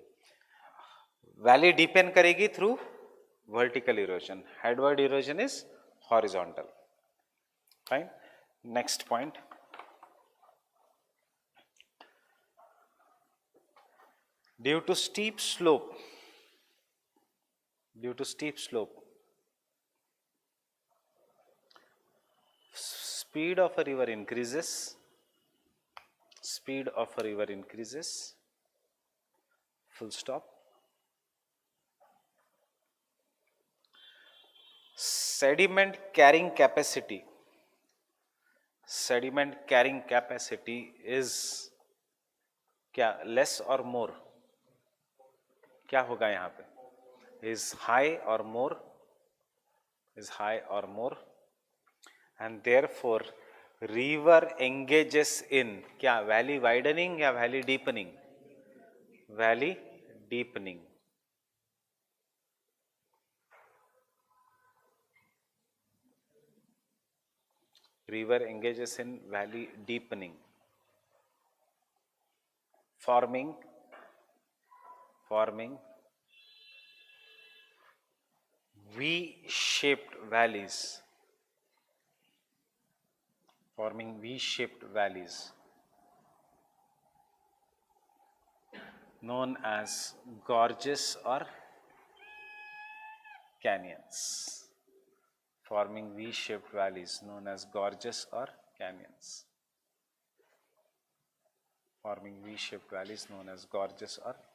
Valley deepen करेगी through vertical erosion. Headward erosion is horizontal. Fine. Next point. Due to steep slope, speed of a river increases. Full stop. Sediment carrying capacity is क्या? less or more? क्या होगा यहाँ पे? is high or more, and therefore river engages in क्या? valley widening या valley deepening? valley deepening. River engages in valley deepening, forming V-shaped valleys. Known as gorges or canyons. Forming V-shaped valleys known as gorges or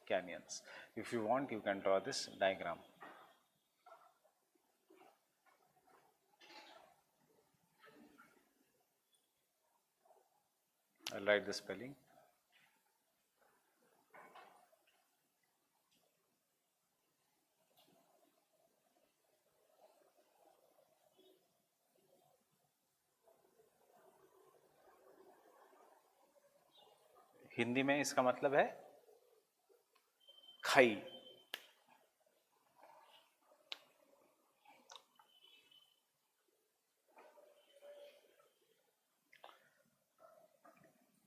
canyons. If you want, you can draw this diagram. I'll write the spelling. Hindi में इसका मतलब है खाई.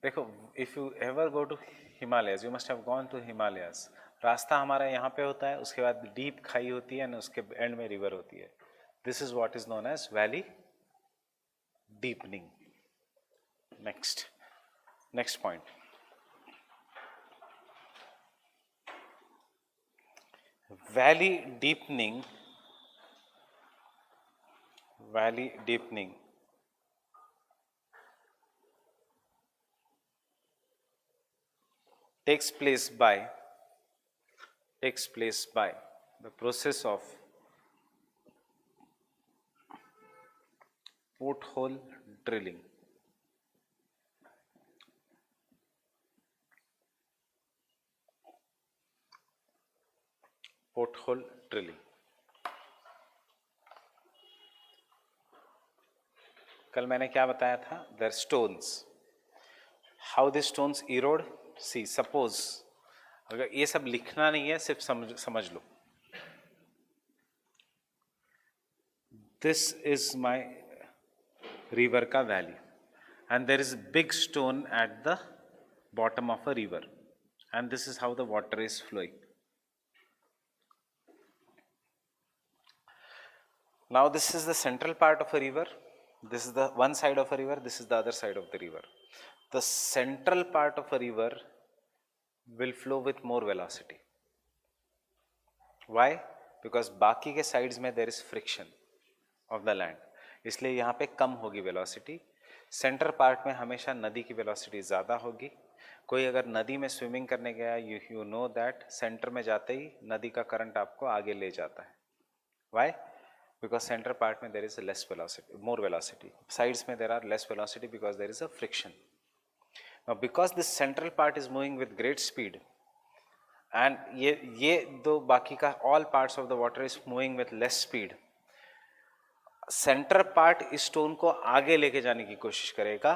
देखो, if you ever go to Himalayas, you must have gone to Himalayas. रास्ता हमारा यहाँ पे होता है, उसके बाद डीप खाई होती है और उसके एंड में रिवर होती है. This is what is known as valley deepening. Next point. Valley deepening takes place by the process of porthole drilling. Porthole drilling. कल मैंने क्या बताया था? There stones. How the stones erode? See, suppose अगर ये सब लिखना नहीं है, सिर्फ समझ लो. This is my river का valley, and there is a big stone at the bottom of a river, and this is how the water is flowing. Now this is the central part of a river. This is the one side of a river, this is the other side of the river. The central part of a river will flow with more velocity. Why? Because बाकी के sides में there is friction of the land, इसलिए यहाँ पे कम होगी velocity. Centre part में हमेशा नदी की वेलोसिटी ज़्यादा होगी. कोई अगर नदी में स्विमिंग करने गया, यू नो दैट सेंटर में जाते ही नदी का करंट आपको आगे ले जाता है. Why? Because center part में there is a less velocity, more velocity. Sides में there are less velocity because there is a friction. Now because this central part is moving with great speed, and ये दो बाकी का all parts of the water is moving with less speed. Center part इस stone को आगे लेके जाने की कोशिश करेगा,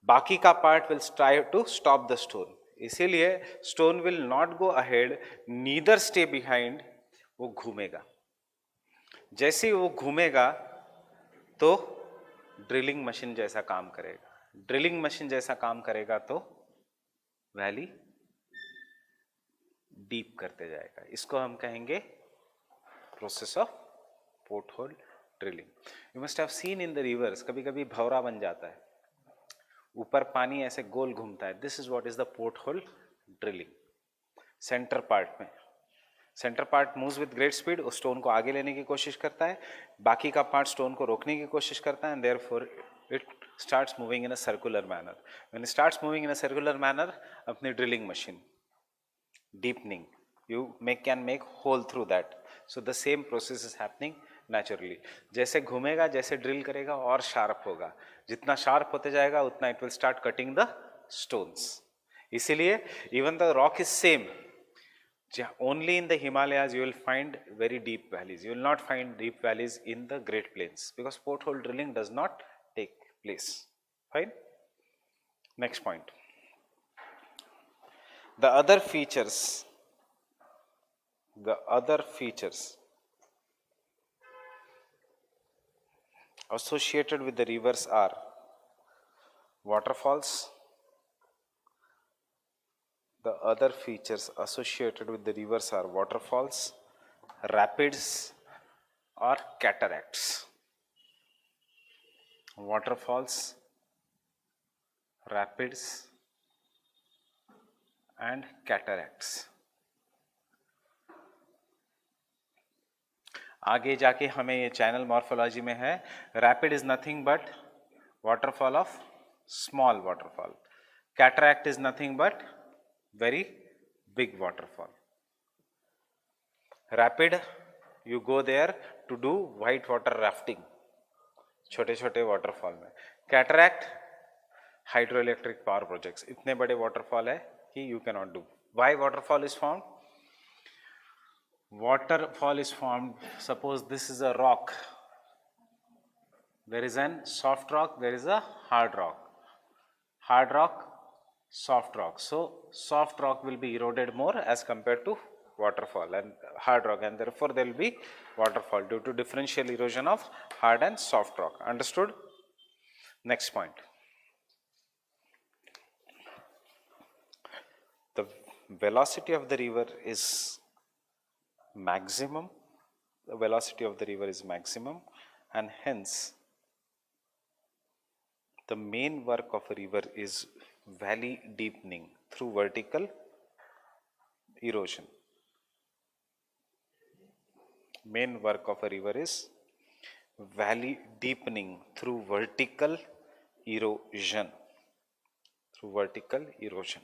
बाकी का part will try to stop the stone. इसीलिए stone will not go ahead, neither stay behind, वो घूमेगा. जैसे ही वो घूमेगा तो ड्रिलिंग मशीन जैसा काम करेगा. ड्रिलिंग मशीन जैसा काम करेगा तो वैली डीप करते जाएगा. इसको हम कहेंगे process of porthole drilling. You must have seen in the rivers, कभी कभी भंवरा बन जाता है, ऊपर पानी ऐसे गोल घूमता है. This is what is the porthole drilling. Centre part में centre part moves with great speed, उस स्टोन को आगे लेने की कोशिश करता है, बाकी का पार्ट स्टोन को रोकने की कोशिश करता है, and therefore it starts moving in a circular manner. When it starts moving in a circular manner, अपनी drilling machine deepening, you can make hole through that. So the same process is happening naturally. जैसे घूमेगा, जैसे drill करेगा और sharp होगा, जितना sharp होते जाएगा उतना it will start cutting the stones. इसीलिए even the rock is same. Only in the Himalayas you will find very deep valleys. You will not find deep valleys in the Great Plains because porthole drilling does not take place. Fine. Next point. The other features associated with the rivers are waterfalls. The other features associated with the rivers are waterfalls, rapids or cataracts. Waterfalls, rapids and cataracts. आगे जाके हमें ये channel morphology में है. Rapid is nothing but waterfall of small waterfall. Cataract is nothing but very big waterfall. Rapid, you go there to do white water rafting, छोटे छोटे waterfall में. Cataract, hydroelectric power projects. इतने बड़े waterfall है कि you cannot do. Why waterfall is formed? Waterfall is formed, suppose this is a rock, there is an soft rock, there is a hard rock, soft rock. So soft rock will be eroded more as compared to waterfall and hard rock, and therefore there will be waterfall due to differential erosion of hard and soft rock. Understood? Next point. The velocity of the river is maximum. The velocity of the river is maximum, and hence the main work of a river is valley deepening through vertical erosion. Main work of a river is valley deepening through vertical erosion. Through vertical erosion.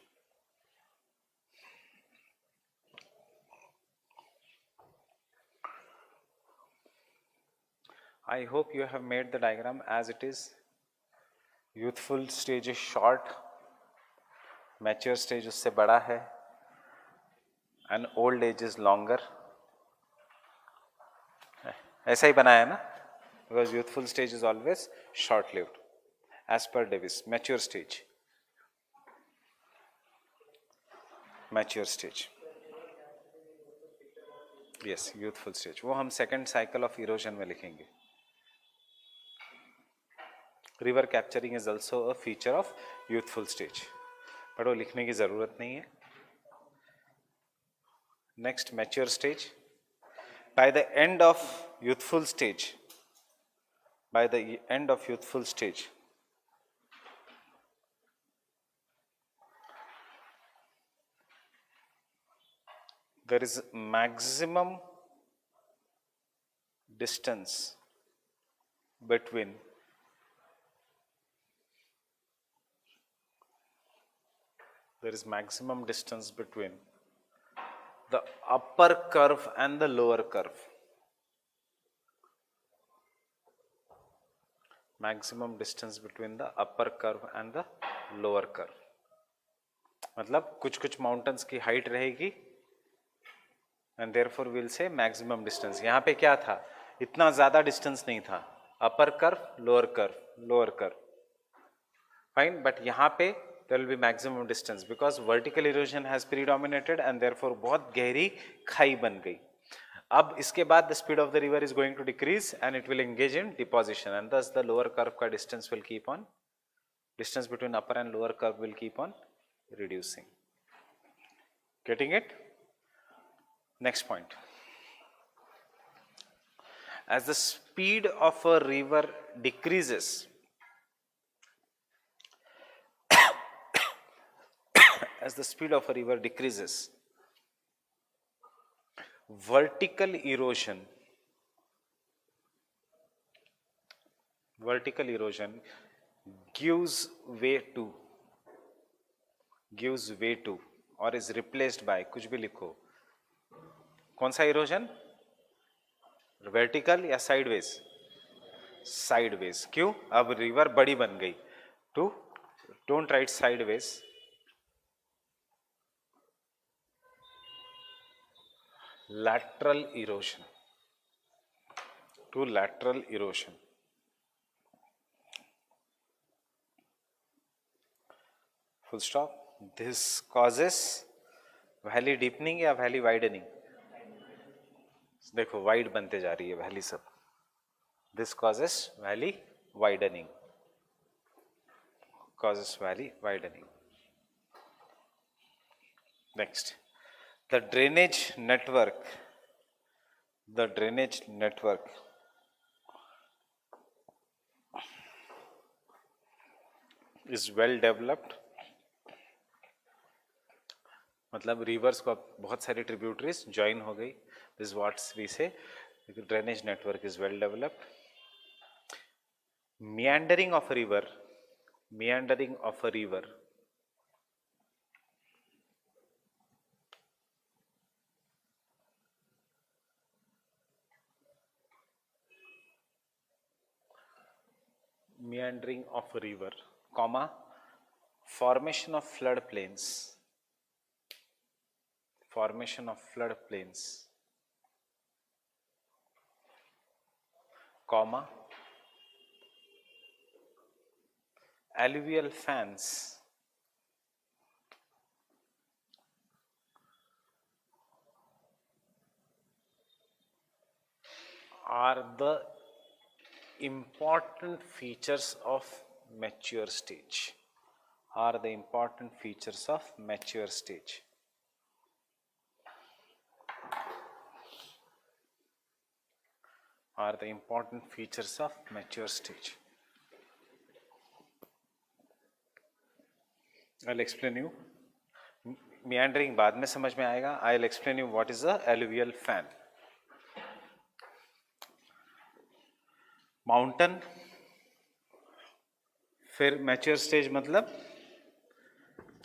I hope you have made the diagram as it is. Youthful stage is short, mature stage उससे बड़ा है, and old age is longer. ऐसा ही बनाया है ना? Because youthful stage is always short-lived, as per Davis. Mature stage. Mature stage. Yes, youthful stage. वो हम second cycle of erosion में लिखेंगे. River capturing is also a feature of youthful stage. पर वो लिखने की ज़रूरत नहीं है. Next, mature stage. By the end of youthful stage, there is maximum distance between the upper curve and the lower curve. Maximum distance between the upper curve and the lower curve. मतलब कुछ mountains की height रहेगी and therefore we'll say maximum distance. यहाँ पे क्या था? इतना ज़्यादा डिस्टेंस नहीं था. Upper curve, lower curve. Fine, but यहाँ पे there will be maximum distance because vertical erosion has predominated and therefore बहुत गहरी खाई बन गई. अब इसके बाद the speed of the river is going to decrease and it will engage in deposition and thus the lower curve का distance will keep on, distance between upper and lower curve will keep on reducing. Getting it? Next point. As the speed of a river decreases, vertical erosion gives way to or is replaced by, कुछ भी लिखो, कौन सा erosion? Vertical या sideways? Sideways. क्यों? अब river बड़ी बन गई. To don't write sideways, lateral erosion. To lateral erosion. Full stop. This causes valley deepening या valley widening? देखो वाइड बनते जा रही है वैली सब. This causes valley widening. Next, the drainage network is well developed. मतलब रिवर्स को अब बहुत सारी ट्रिब्यूटरीज ज्वाइन हो गई. दिस व्हाट्स वी से drainage network is well developed. meandering of a river comma formation of floodplains comma alluvial fans are the important features of mature stage. I'll explain you. Meandering बाद में समझ में आएगा. I'll explain you what is a alluvial fan. Mountain, फिर mature stage मतलब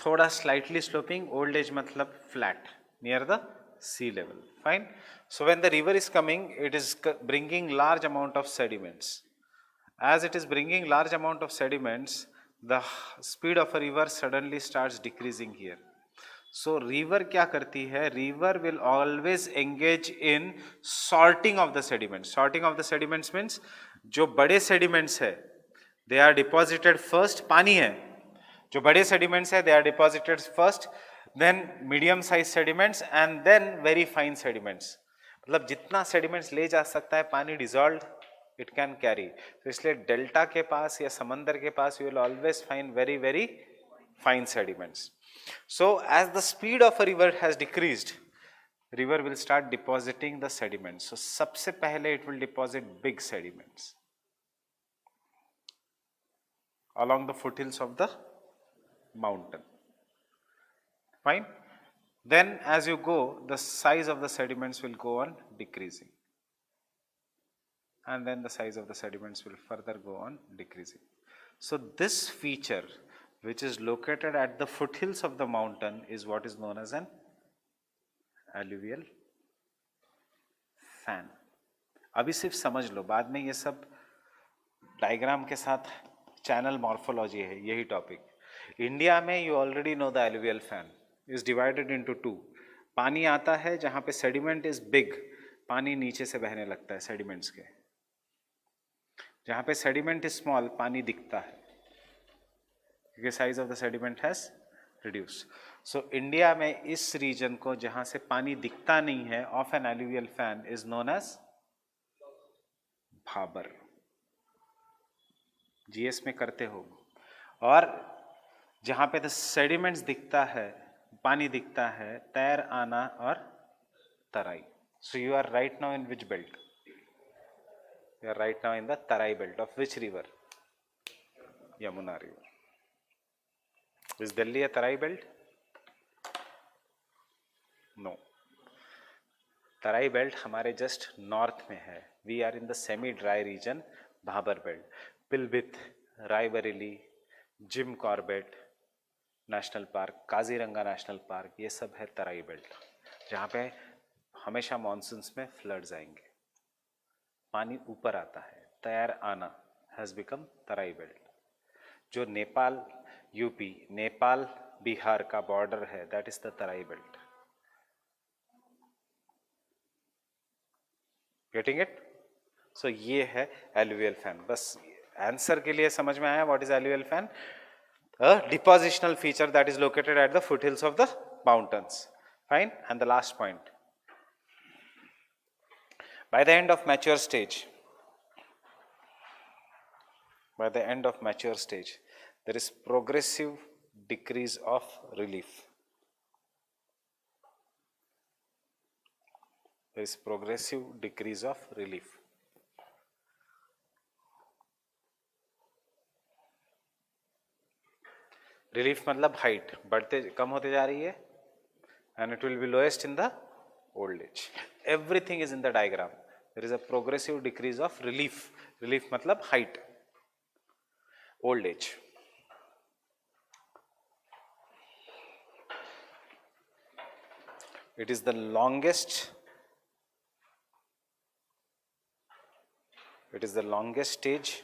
थोड़ा slightly sloping, old age मतलब flat near the sea level. Fine. So when the river is coming, it is bringing large amount of sediments. As it is bringing large amount of sediments, the speed of a river suddenly starts decreasing here. So river क्या करती है? River will always engage in sorting of the sediments. Sorting of the sediments means जो बड़े sediments है, they are deposited first. पानी है, जो बड़े sediments है, they are deposited first, then medium size sediments and then very fine sediments. मतलब जितना sediments ले जा सकता है पानी dissolved, it can carry. तो इसलिए डेल्टा के पास या समंदर के पास you will always find very very fine sediments. So as the speed of a river has decreased, river will start depositing the sediments. So सबसे पहले it will deposit big sediments along the foothills of the mountain. Fine. Then as you go, the size of the sediments will go on decreasing. And then the size of the sediments will further go on decreasing. So this feature, which is located at the foothills of the mountain, is what is known as an alluvial fan. अभी सिर्फ समझ लो, बाद में ये सब diagram के साथ channel morphology है, यही टॉपिक. इंडिया में you already know the alluvial fan is divided into two. पानी आता है जहाँ पे सेडिमेंट इज बिग, पानी नीचे से बहने लगता है सेडिमेंट्स के. जहाँ पे सेडिमेंट इज स्मॉल, पानी दिखता है क्योंकि size of the sediment has reduce. So India में इस रीजन को जहाँ से पानी दिखता नहीं है of an alluvial fan is known as Bhabar. GS में करते हो. और जहाँ पे द सेडिमेंट्स दिखता है, पानी दिखता है, तैर आना और Terai. So you are right now in which belt? You are right now in the Terai belt of which river? Yamuna river. Is Delhi a Terai belt? No. Terai belt हमारे जस्ट नॉर्थ में है. We are in the semi dry region, Bhabar belt. Pilibhit, Raebareli, Jim Corbett National Park, Kaziranga National Park, ये सब है तराई belt, जहाँ पे हमेशा monsoons में फ्लड्स आएंगे, पानी ऊपर आता है, तैर आना हैज़ बिकम तराई बेल्ट. जो नेपाल, यूपी, नेपाल बिहार का बॉर्डर है, that is the Terai belt. Getting it? So ये है एलुवियल फैन. बस आंसर के लिए समझ में आया what is alluvial fan? A depositional feature that is located at the foothills of the mountains. Fine. And the last point, by the end of mature stage, there is progressive decrease of relief. There is progressive decrease of relief. Relief मतलब height बढ़ते कम होते जा रही है, and it will be lowest in the old age. Everything is in the diagram. There is a progressive decrease of relief. Relief मतलब height, old age. It is the longest stage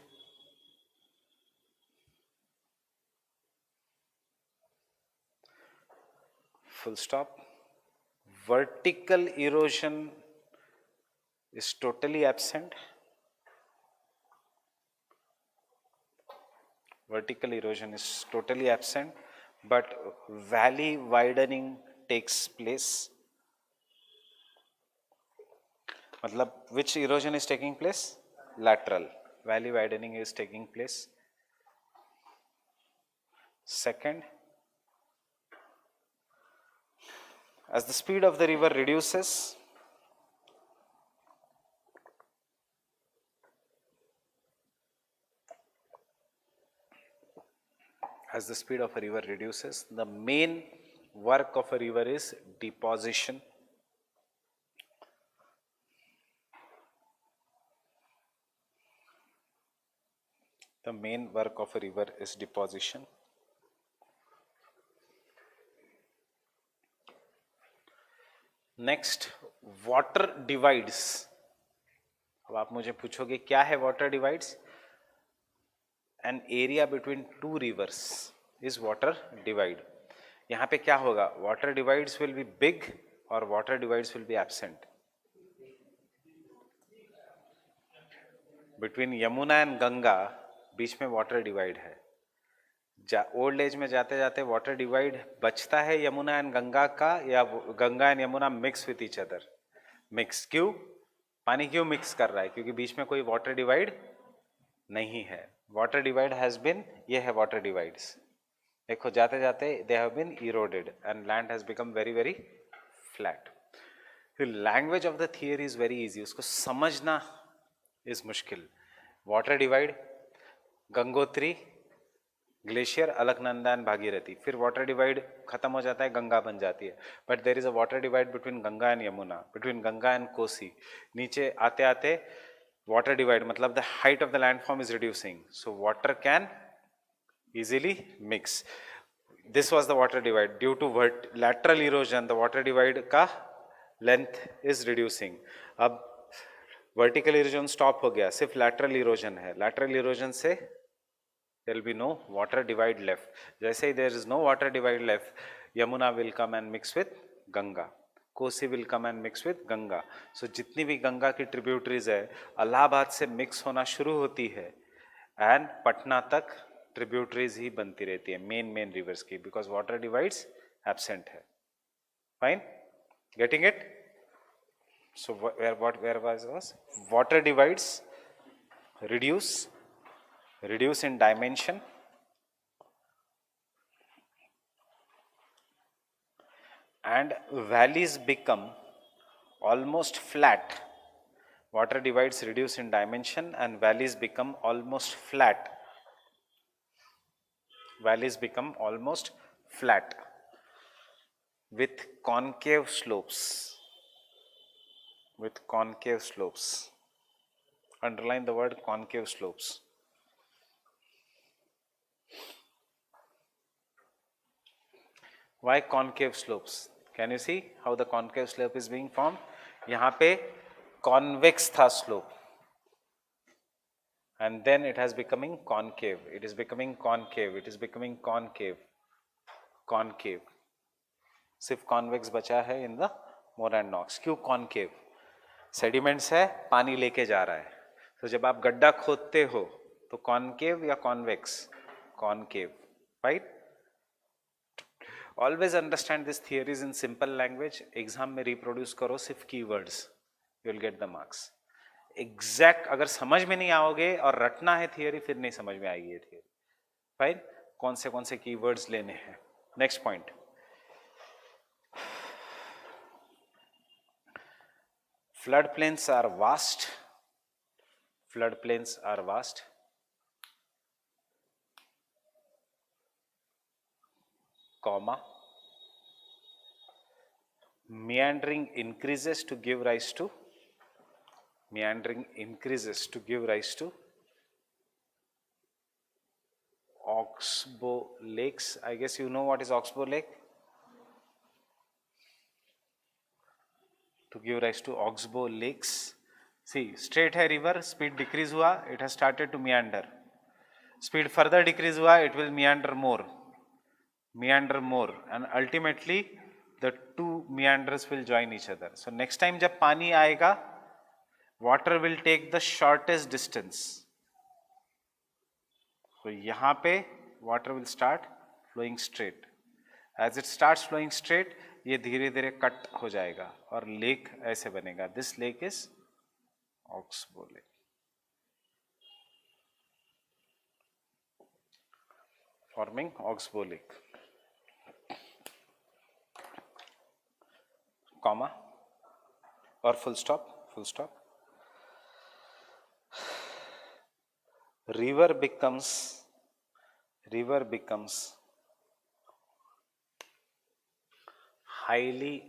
full stop. Vertical erosion is totally absent. Vertical erosion is totally absent, but valley widening takes place. मतलब which erosion is taking place? Lateral. Valley widening is taking place. Second, as the speed of the river reduces, the main work of a river is deposition. The main work of a river is deposition. Next, water divides. अब आप मुझे पूछोगे क्या है water divides? An area between two rivers is water divide. यहां पे क्या होगा? Water divides will be big और water divides will be absent. Between Yamuna and Ganga बीच में वाटर डिवाइड है. ओल्ड एज में जाते जाते वाटर डिवाइड बचता है यमुना एंड गंगा का, या Ganga and Yamuna mix with each other? Mix. क्यों? पानी क्यों मिक्स कर रहा है? क्योंकि बीच में कोई वाटर डिवाइड नहीं है. वाटर डिवाइड हैज बिन, ये है वाटर डिवाइड्स. देखो जाते जाते they have been eroded and land has become very very flat. Language of the theory is very easy, उसको समझना इज मुश्किल. Water divide, Gangotri, glacier, Alaknanda and Bhagirathi. फिर वाटर डिवाइड खत्म हो जाता है, गंगा बन जाती है. But there is a water divide between Ganga and Yamuna, between Ganga and Kosi. नीचे आते आते वाटर डिवाइड मतलब the height of the landform is reducing, so water can easily mix. This was the water divide. Due to lateral erosion, the water divide का length is reducing. अब vertical erosion stop हो गया, सिर्फ lateral erosion है. lateral erosion से there will be no water divide left. जैसे ही there is no water divide left, Yamuna will come and mix with Ganga. Kosi will come and mix with Ganga. So जितनी भी गंगा की tributaries है इलाहाबाद से mix होना शुरू होती है एंड पटना तक ट्रिब्यूटरीज ही बनती रहती है मेन रिवर्स की, बिकॉज वाटर डिवाइड्स एब्सेंट है. Fine, getting it? So where was water divides reduce in dimension and valleys become almost flat. Water divides reduce in dimension and valleys become almost flat. Valleys become almost flat with concave slopes. With concave slopes. Underline the word concave slopes. Why concave slopes? Can you see how the concave slope is being formed? यहाँ पे convex था slope and then it has becoming concave. It is becoming concave. It is becoming concave. Concave. सिर्फ convex बचा है in the Moore and Knox. क्यों concave? Sediments है, पानी लेके जा रहा है. तो जब आप गड्ढा खोदते हो तो concave या convex? Concave. Right? Always understand these theories in simple language. Exam में रिप्रोड्यूस करो सिर्फ keywords, you will get the marks. Exact अगर समझ में नहीं आओगे और रटना है थियरी, फिर नहीं समझ में आएगी ये थियरी. फाइन, कौन से कीवर्ड्स लेने हैं. Next point, flood plains are vast. Flood plains are vast. comma, meandering increases to give rise to oxbow lakes. I guess you know what is oxbow lake. To give rise to oxbow lakes. See, straight है river, speed decrease हुआ, it has started to meander. Speed further decrease हुआ, it will meander more, and ultimately the two meanders will join each other. So next time जब पानी आएगा, water will take the shortest distance. So यहाँ पे water will start flowing straight. As it starts flowing straight, ये धीरे धीरे cut हो जाएगा और लेक ऐसे बनेगा. This lake is Oxbow Lake. Forming Oxbow Lake. Comma or full stop. River becomes highly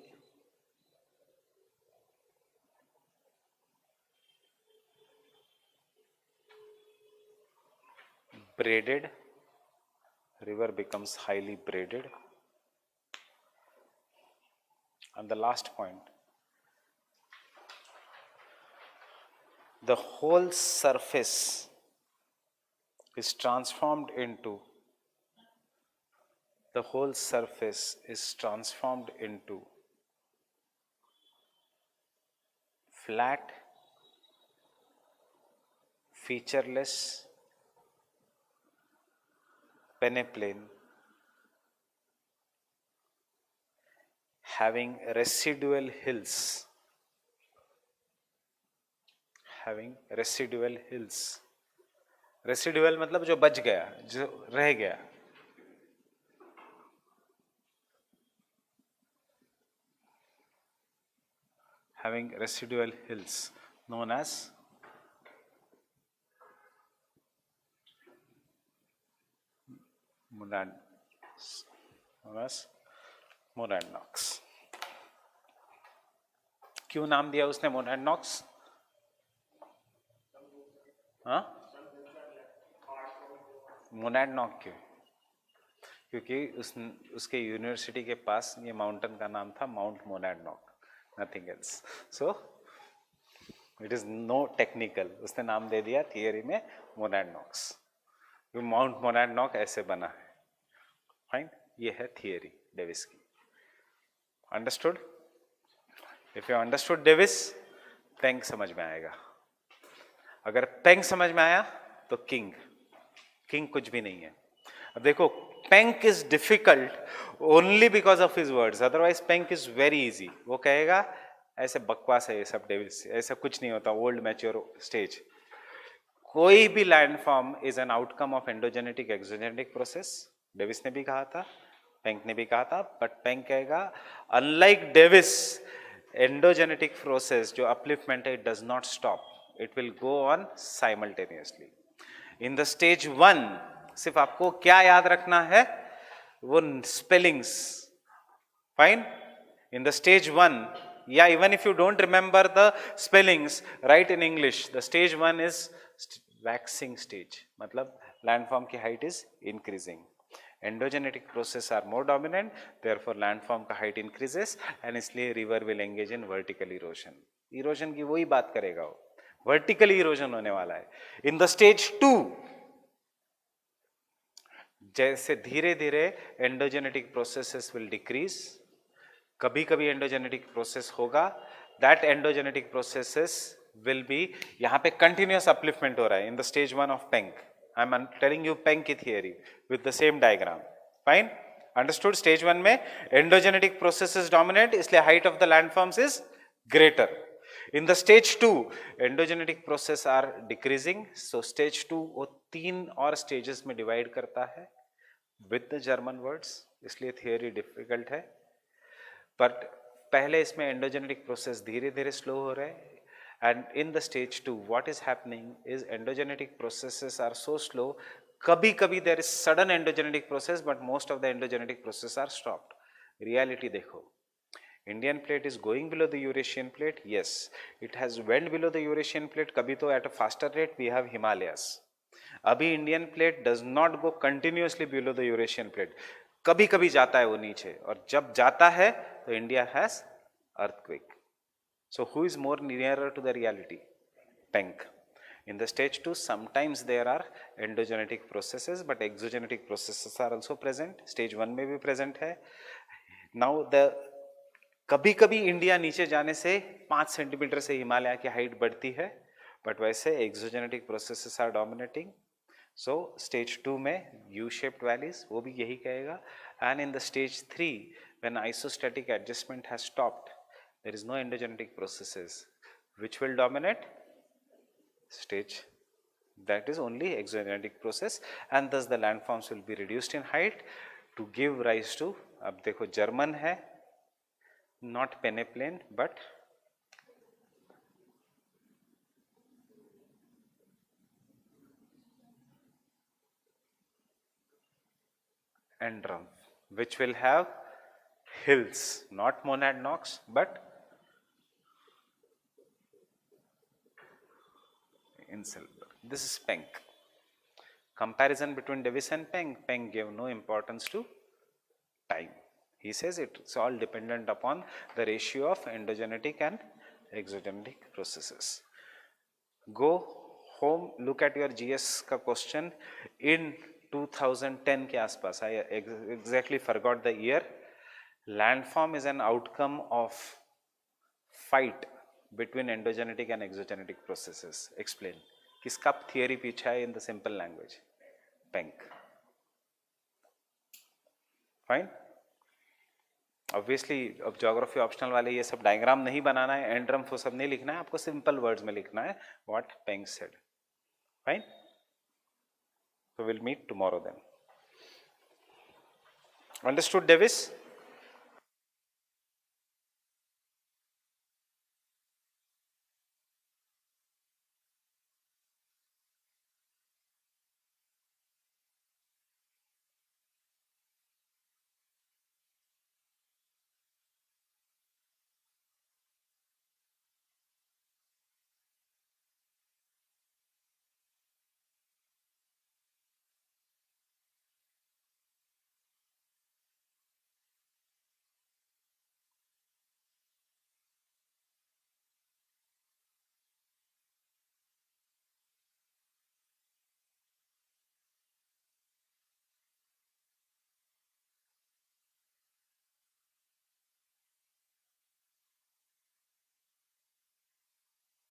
braided. River becomes highly braided And the last point, the whole surface is transformed into flat, featureless peneplain having residual hills. Residual मतलब जो बच गया, जो रह गया. Having residual hills known as monadnocks. क्यों नाम दिया उसने monadnocks? हाँ, monadnock क्यों? क्योंकि उसके यूनिवर्सिटी के पास ये माउंटेन का नाम था mount monadnock, nothing else. So it is no technical, उसने नाम दे दिया थियरी में मोनाडनॉक्स. माउंट मोनाडनॉक ऐसे बना है. फाइन, ये है थियरी डेविस की. Understood? If you understood Davis, Penck समझ में आएगा. अगर पेंग समझ में आया तो किंग कुछ भी नहीं है. अब देखो, Penck is difficult only because of his words, otherwise Penck is very easy. वो कहेगा ऐसे बकवास है ये सब डेविस, ऐसा कुछ नहीं होता. Old mature stage. कोई भी landform is an outcome of endogenetic exogenetic process. Davis ने भी कहा था, पेंक ने भी कहा था. बट पेंक कहेगा अनलाइक डेविस, एंडोजेनेटिक प्रोसेस जो अपलिफ्टमेंट है, it does not stop, it will go on simultaneously. In the stage 1 सिर्फ आपको क्या याद रखना है, वो spellings. Fine. In the stage 1, या even if you don't remember the spellings, write in English. The stage 1 is waxing stage, मतलब landform की height is increasing. Endogenetic process are more dominant, therefore landform का height increases, and इसलिए river will engage in vertical erosion. Erosion की वही बात करेगा वो, vertical erosion होने वाला है. इन द स्टेज 2, जैसे धीरे धीरे एंडोजेनेटिक प्रोसेसेस विल डिक्रीज. कभी कभी एंडोजेनेटिक प्रोसेस होगा, that endogenetic processes will be, यहां पे कंटिन्यूअस अपलिफ्टमेंट हो रहा है in the stage 1 of Penck. I am telling you Penck की theory with the same diagram. Fine, understood? Stage 1 में एंडोजेनेटिक प्रोसेसेस डोमिनेट, इसलिए height of the landforms is greater. In the stage 2, endogenetic process are decreasing. So stage 2 वो 3 और stages में divide करता है with the German words, इसलिए theory difficult है. But पहले इसमें endogenetic process धीरे धीरे slow हो रहे हैं. And in the stage 2, what is happening is endogenetic processes are so slow. कभी कभी there is sudden endogenetic process, but most of the endogenetic processes are stopped. Reality देखो, Indian plate is going below the Eurasian plate. Yes, it has went below the Eurasian plate. कभी तो at a faster rate we have Himalayas. अभी Indian plate does not go continuously below the Eurasian plate. कभी कभी जाता है वो नीचे, और जब जाता है तो India has earthquake. So who is more nearer to the reality? Penck. In the stage 2, sometimes there are endogenetic processes, but exogenetic processes are also present. Stage 1 में भी present है. Now the कभी कभी इंडिया नीचे जाने से 5 centimetre से हिमालय की हाइट बढ़ती है, बट वैसे exogenetic processes are dominating. So stage 2 में यू शेप्ड वैलीज, वो भी यही कहेगा. And in the stage 3, when isostatic adjustment has stopped, there is no endogenetic processes, which will dominate stage that is only exogenetic process, and thus the landforms will be reduced in height to give rise to, अब देखो German है, not peneplain but Endrum, which will have hills, not monadnocks but Inselberg. This is Penck. Comparison between Davis and Penck. Penck gave no importance to time. He says it's all dependent upon the ratio of endogenetic and exogenetic processes. Go home, look at your GS का question in 2010 के आसपास. I exactly forgot the year. Landform is an outcome of fight between endogenetic and exogenetic processes. Explain. किसका theory पीछा है in the simple language? Penck. Fine. Obviously अब geography optional वाले ये सब डायग्राम नहीं बनाना है, एंड ड्रम्फ वो सब नहीं लिखना है, आपको सिंपल वर्ड्स में लिखना है व्हाट पेंक said. Fine. So will meet tomorrow then. Understood Davis?